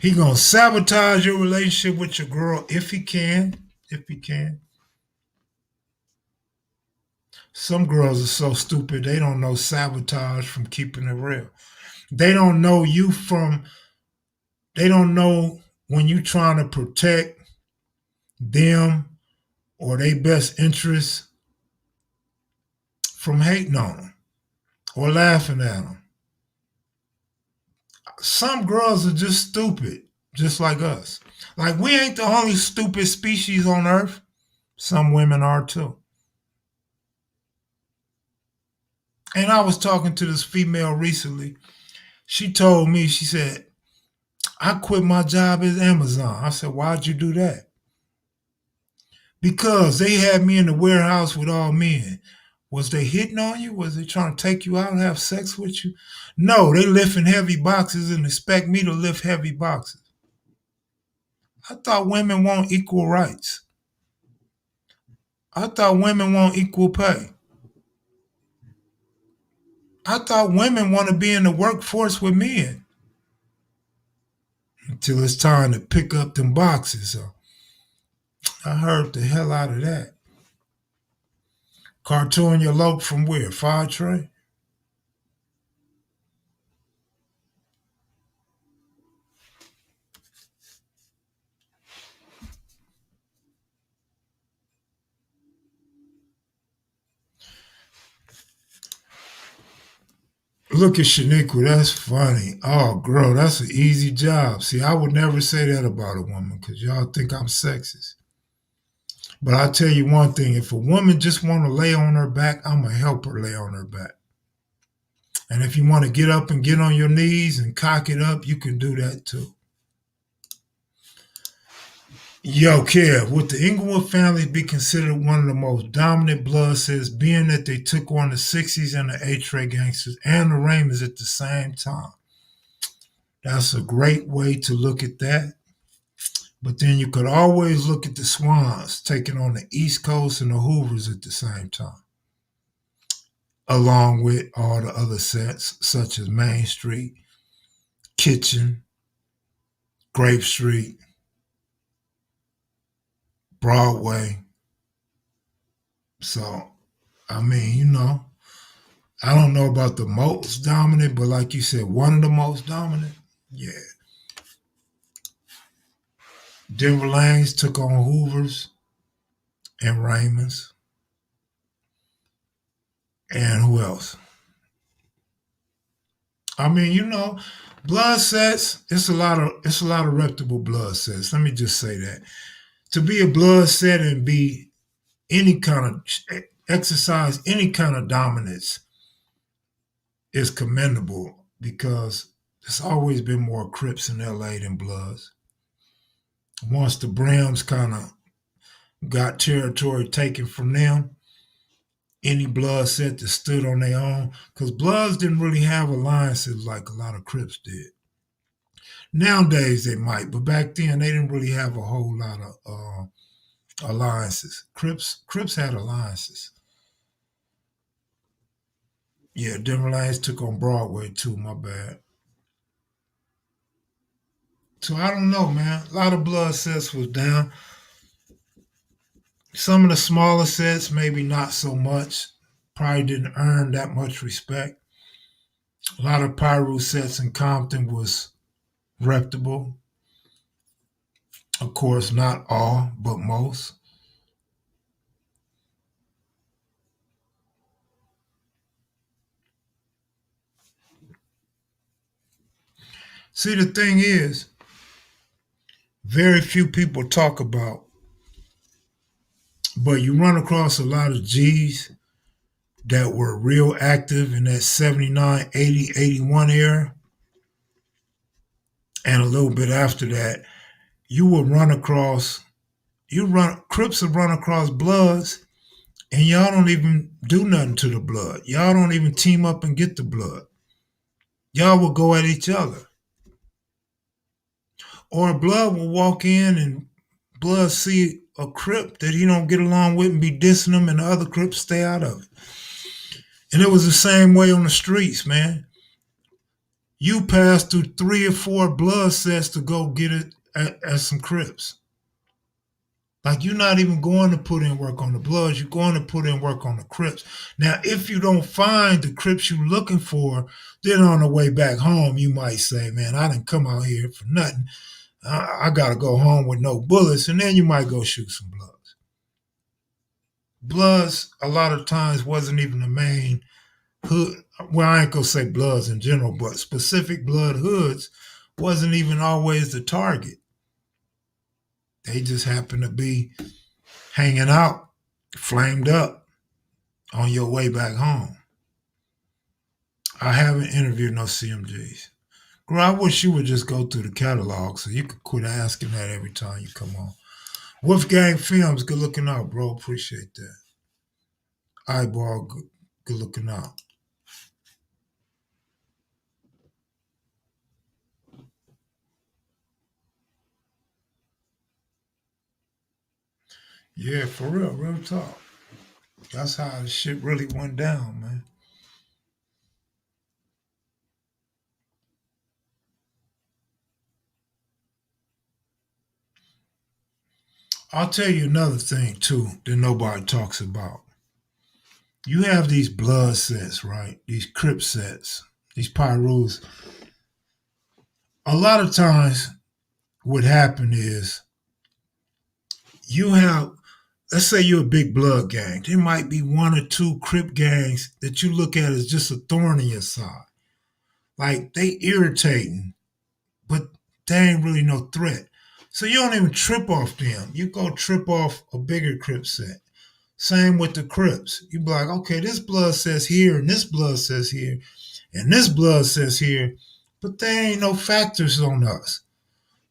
He gonna sabotage your relationship with your girl if he can. If he can. Some girls are so stupid they don't know sabotage from keeping it real. They don't know you from. They don't know when you trying to protect them or their best interests from hating on them or laughing at them. Some girls are just stupid, just like us. Like, we ain't the only stupid species on earth. Some women are too. And I was talking to this female recently. She told me, she said, I quit my job at Amazon. I said, why'd you do that? Because they had me in the warehouse with all men. Was they hitting on you? Was they trying to take you out and have sex with you? No, they lifting heavy boxes and expect me to lift heavy boxes. I thought women want equal rights. I thought women want equal pay. I thought women want to be in the workforce with men until it's time to pick up them boxes. So I heard the hell out of that. Cartoon your lope from where? Fire Tray? Look at Shaniqua, that's funny. Oh, girl, that's an easy job. See, I would never say that about a woman because y'all think I'm sexist. But I'll tell you one thing, if a woman just want to lay on her back, I'm going to help her lay on her back. And if you want to get up and get on your knees and cock it up, you can do that too. Yo, Kev, would the Inglewood family be considered one of the most dominant blood sets, being that they took on the 60s and the A-Tray gangsters and the Raymond's at the same time? That's a great way to look at that. But then you could always look at the Swans taking on the East Coast and the Hoovers at the same time. along with all the other sets such as Main Street, Kitchen, Grape Street, Broadway. So, I mean, I don't know about the most dominant, but like you said, one of the most dominant. Yeah. Denver Lanes took on Hoover's and Raymond's. And who else? I mean, blood sets, it's a lot of reputable blood sets. Let me just say that. To be a blood set and be any kind of exercise any kind of dominance is commendable because there's always been more Crips in LA than Bloods. Once the Browns kind of got territory taken from them, any blood set that stood on their own, because Bloods didn't really have alliances like a lot of Crips did. Nowadays they might, but back then they didn't really have a whole lot of alliances. Crips had alliances. Yeah, Denver Lanes took on Broadway too. My bad. So I don't know, man. A lot of blood sets was down. Some of the smaller sets, maybe not so much. Probably didn't earn that much respect. A lot of Pyro sets in Compton was reputable. Of course, not all, but most. See, the thing is, very few people talk about, but you run across a lot of G's that were real active in that 79, 80, 81 era. And a little bit after that, you will run across, Crips will run across Bloods, and y'all don't even do nothing to the blood. Y'all don't even team up and get the blood. Y'all will go at each other. Or a blood will walk in and blood see a Crip that he don't get along with and be dissing him, and the other Crips stay out of it. And it was the same way on the streets, man. You pass through 3 or 4 blood sets to go get it at some Crips. Like you're not even going to put in work on the Bloods, you're going to put in work on the Crips. Now, if you don't find the Crips you're looking for, then on the way back home, you might say, man, I didn't come out here for nothing. I got to go home with no bullets, and then you might go shoot some Bloods. Bloods, a lot of times, wasn't even the main hood. Well, I ain't going to say Bloods in general, but specific Blood hoods wasn't even always the target. They just happened to be hanging out, flamed up on your way back home. I haven't interviewed no CMGs. Girl, I wish you would just go through the catalog so you could quit asking that every time you come on. Wolfgang Films, good looking out, bro. Appreciate that. Eyeball, good looking out. Yeah, for real talk. That's how the shit really went down, man. I'll tell you another thing too that nobody talks about. You have these blood sets, right? These Crip sets, these Pyrus. A lot of times, what happen is you have, let's say you're a big blood gang. There might be 1 or 2 Crip gangs that you look at as just a thorn in your side. Like they irritating, but they ain't really no threat. So you don't even trip off them. You go trip off a bigger Crip set. Same with the Crips. You be like, okay, this blood says here, and this blood says here, and this blood says here, but there ain't no factors on us.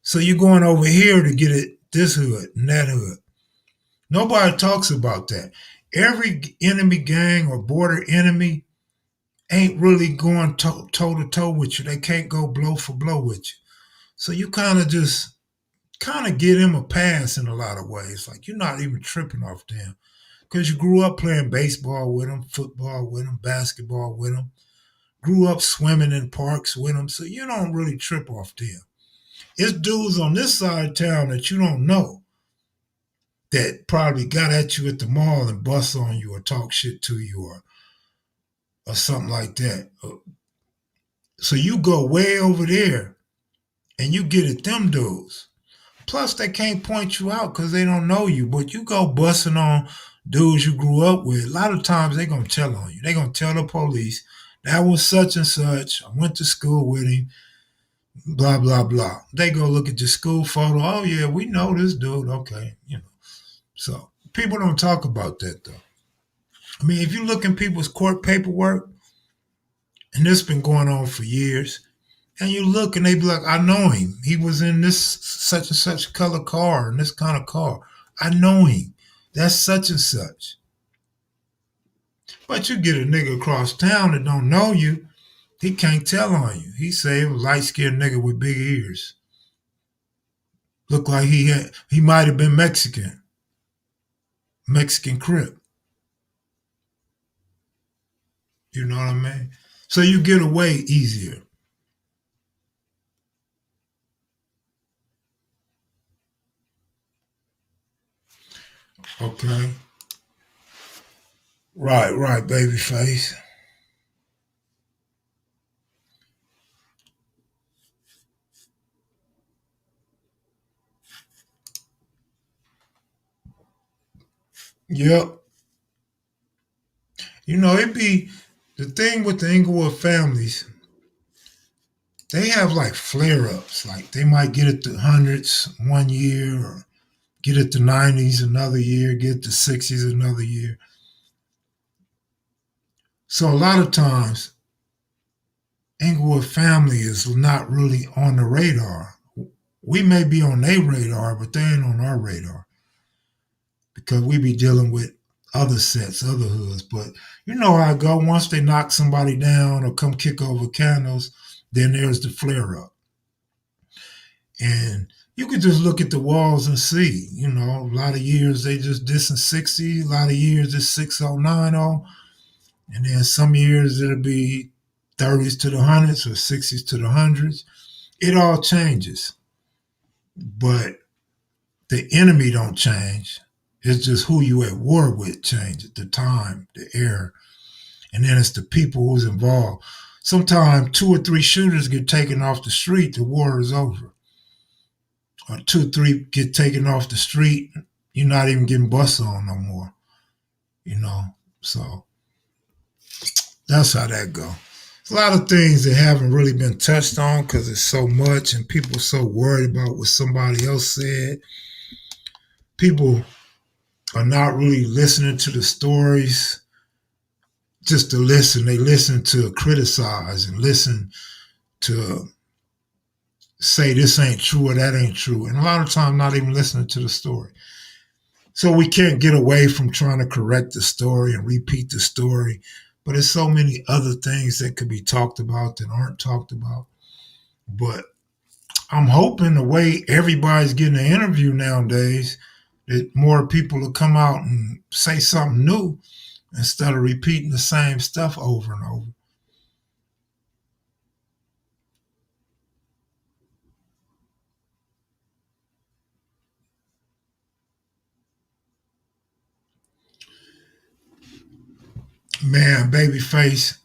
So you're going over here to get it this hood and that hood. Nobody talks about that. Every enemy gang or border enemy ain't really going toe to toe with you. They can't go blow for blow with you. So you kind of give them a pass in a lot of ways. Like you're not even tripping off them. because you grew up playing baseball with them, football with them, basketball with them, grew up swimming in parks with them, so you don't really trip off them. It's dudes on this side of town that you don't know that probably got at you at the mall and bust on you or talk shit to you or something like that. So you go way over there and you get at them dudes. Plus, they can't point you out because they don't know you. But you go busting on dudes you grew up with. A lot of times they gonna tell on you. They gonna tell the police that was such and such. I went to school with him. Blah blah blah. They go look at your school photo. Oh yeah, we know this dude. Okay, So people don't talk about that though. I mean, if you look in people's court paperwork, and this been going on for years, and you look and they be like, I know him. He was in this such and such color car and this kind of car. I know him. That's such and such. But you get a nigga across town that don't know you, he can't tell on you. He say a light skinned nigga with big ears. Look like he might have been Mexican. Mexican Crip. You know what I mean? So you get away easier. Okay. Right, baby face. Yep. It be the thing with the Inglewood families, they have like flare ups. Like they might get it to hundreds one year or get it to 90s another year, get it to 60s another year. So a lot of times, Inglewood family is not really on the radar. We may be on their radar, but they ain't on our radar because we be dealing with other sets, other hoods. But you know how I go. Once they knock somebody down or come kick over candles, then there's the flare up. And you could just look at the walls and see, a lot of years they just dissing 60, a lot of years it's 6090, and then some years it'll be 30s to the hundreds or 60s to the hundreds. It all changes. But the enemy don't change. It's just who you at war with changes, the time, the era. And then it's the people who's involved. Sometimes 2 or 3 shooters get taken off the street, the war is over. Or 2 or 3 get taken off the street, you're not even getting bust on no more. So that's how that go. There's a lot of things that haven't really been touched on because it's so much and people are so worried about what somebody else said. People are not really listening to the stories just to listen. They listen to criticize and listen to say this ain't true or that ain't true. And a lot of times not even listening to the story. So we can't get away from trying to correct the story and repeat the story. But there's so many other things that could be talked about that aren't talked about. But I'm hoping the way everybody's getting an interview nowadays, that more people will come out and say something new instead of repeating the same stuff over and over. Man, babyface,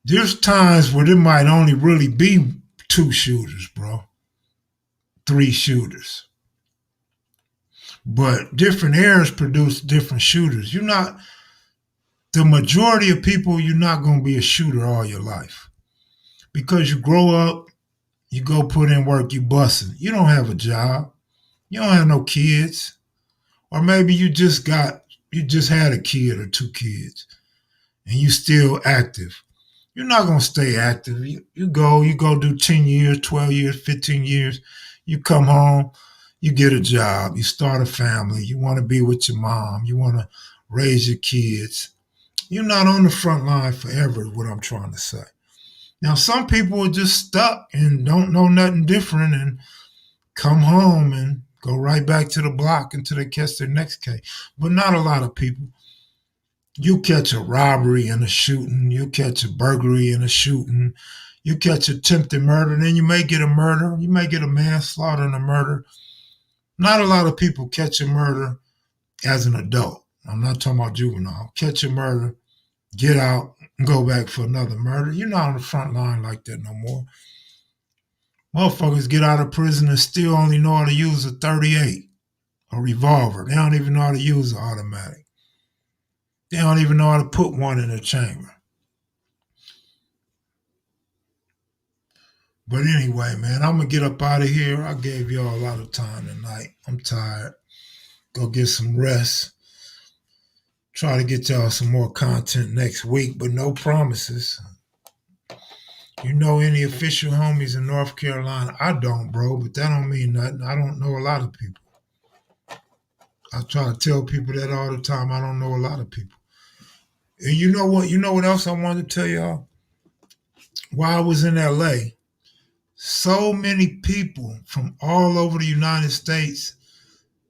there's times where there might only really be 2 shooters, bro. 3 shooters. But different eras produce different shooters. The majority of people, you're not going to be a shooter all your life. Because you grow up, you go put in work, you busting. You don't have a job. You don't have no kids. Or maybe you just had a kid or 2 kids and you still active. You're not gonna stay active. You go do 10 years, 12 years, 15 years. You come home, you get a job, you start a family, you want to be with your mom, you want to raise your kids. You're not on the front line forever, is what I'm trying to say. Now, some people are just stuck and don't know nothing different and come home and Go right back to the block until they catch their next case. But not a lot of people. You catch a robbery and a shooting. You catch a burglary and a shooting. You catch attempted murder. Then you may get a murder. You may get a manslaughter and a murder. Not a lot of people catch a murder as an adult. I'm not talking about juvenile. Catch a murder, get out, and go back for another murder. You're not on the front line like that no more. Motherfuckers get out of prison and still only know how to use a 38, a revolver. They don't even know how to use an automatic. They don't even know how to put one in a chamber. But anyway, man, I'm going to get up out of here. I gave y'all a lot of time tonight. I'm tired. Go get some rest. Try to get y'all some more content next week, but no promises. You know any official homies in North Carolina? I don't, bro, but that don't mean nothing. I don't know a lot of people. I try to tell people that all the time. I don't know a lot of people. And you know what? You know what else I wanted to tell y'all? While I was in LA, so many people from all over the United States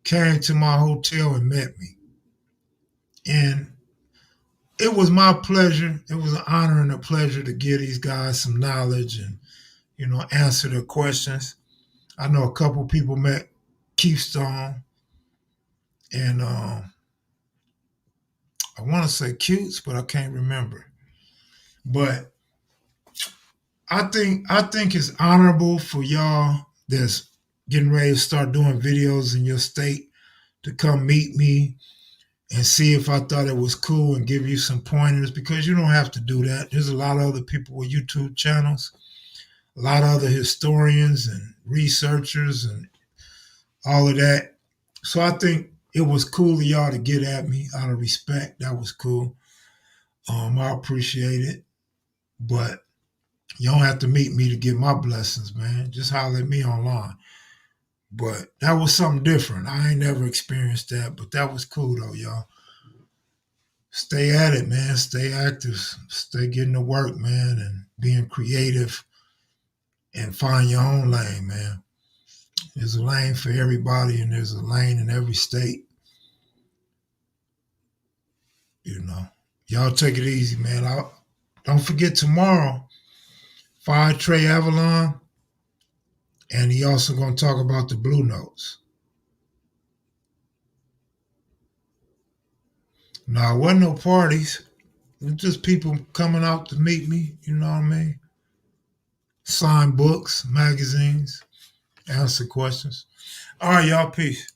came to my hotel and met me. And it was my pleasure. It was an honor and a pleasure to give these guys some knowledge and, answer their questions. I know a couple people met Keystone and I want to say Cutes, but I can't remember. But I think it's honorable for y'all that's getting ready to start doing videos in your state to come meet me and see if I thought it was cool and give you some pointers, because you don't have to do that. There's a lot of other people with YouTube channels, a lot of other historians and researchers and all of that. So I think it was cool of y'all to get at me out of respect. That was cool. I appreciate it. But you don't have to meet me to get my blessings, man. Just holler at me online. But that was something different. I ain't never experienced that, but that was cool though, y'all. Stay at it, man. Stay active. Stay getting to work, man, and being creative and find your own lane, man. There's a lane for everybody and there's a lane in every state. Y'all take it easy, man. Don't forget tomorrow, Fire Trey Avalon, and he also going to talk about the Blue Notes. Now, it wasn't no parties. It was just people coming out to meet me, you know what I mean? Sign books, magazines, answer questions. All right, y'all, peace.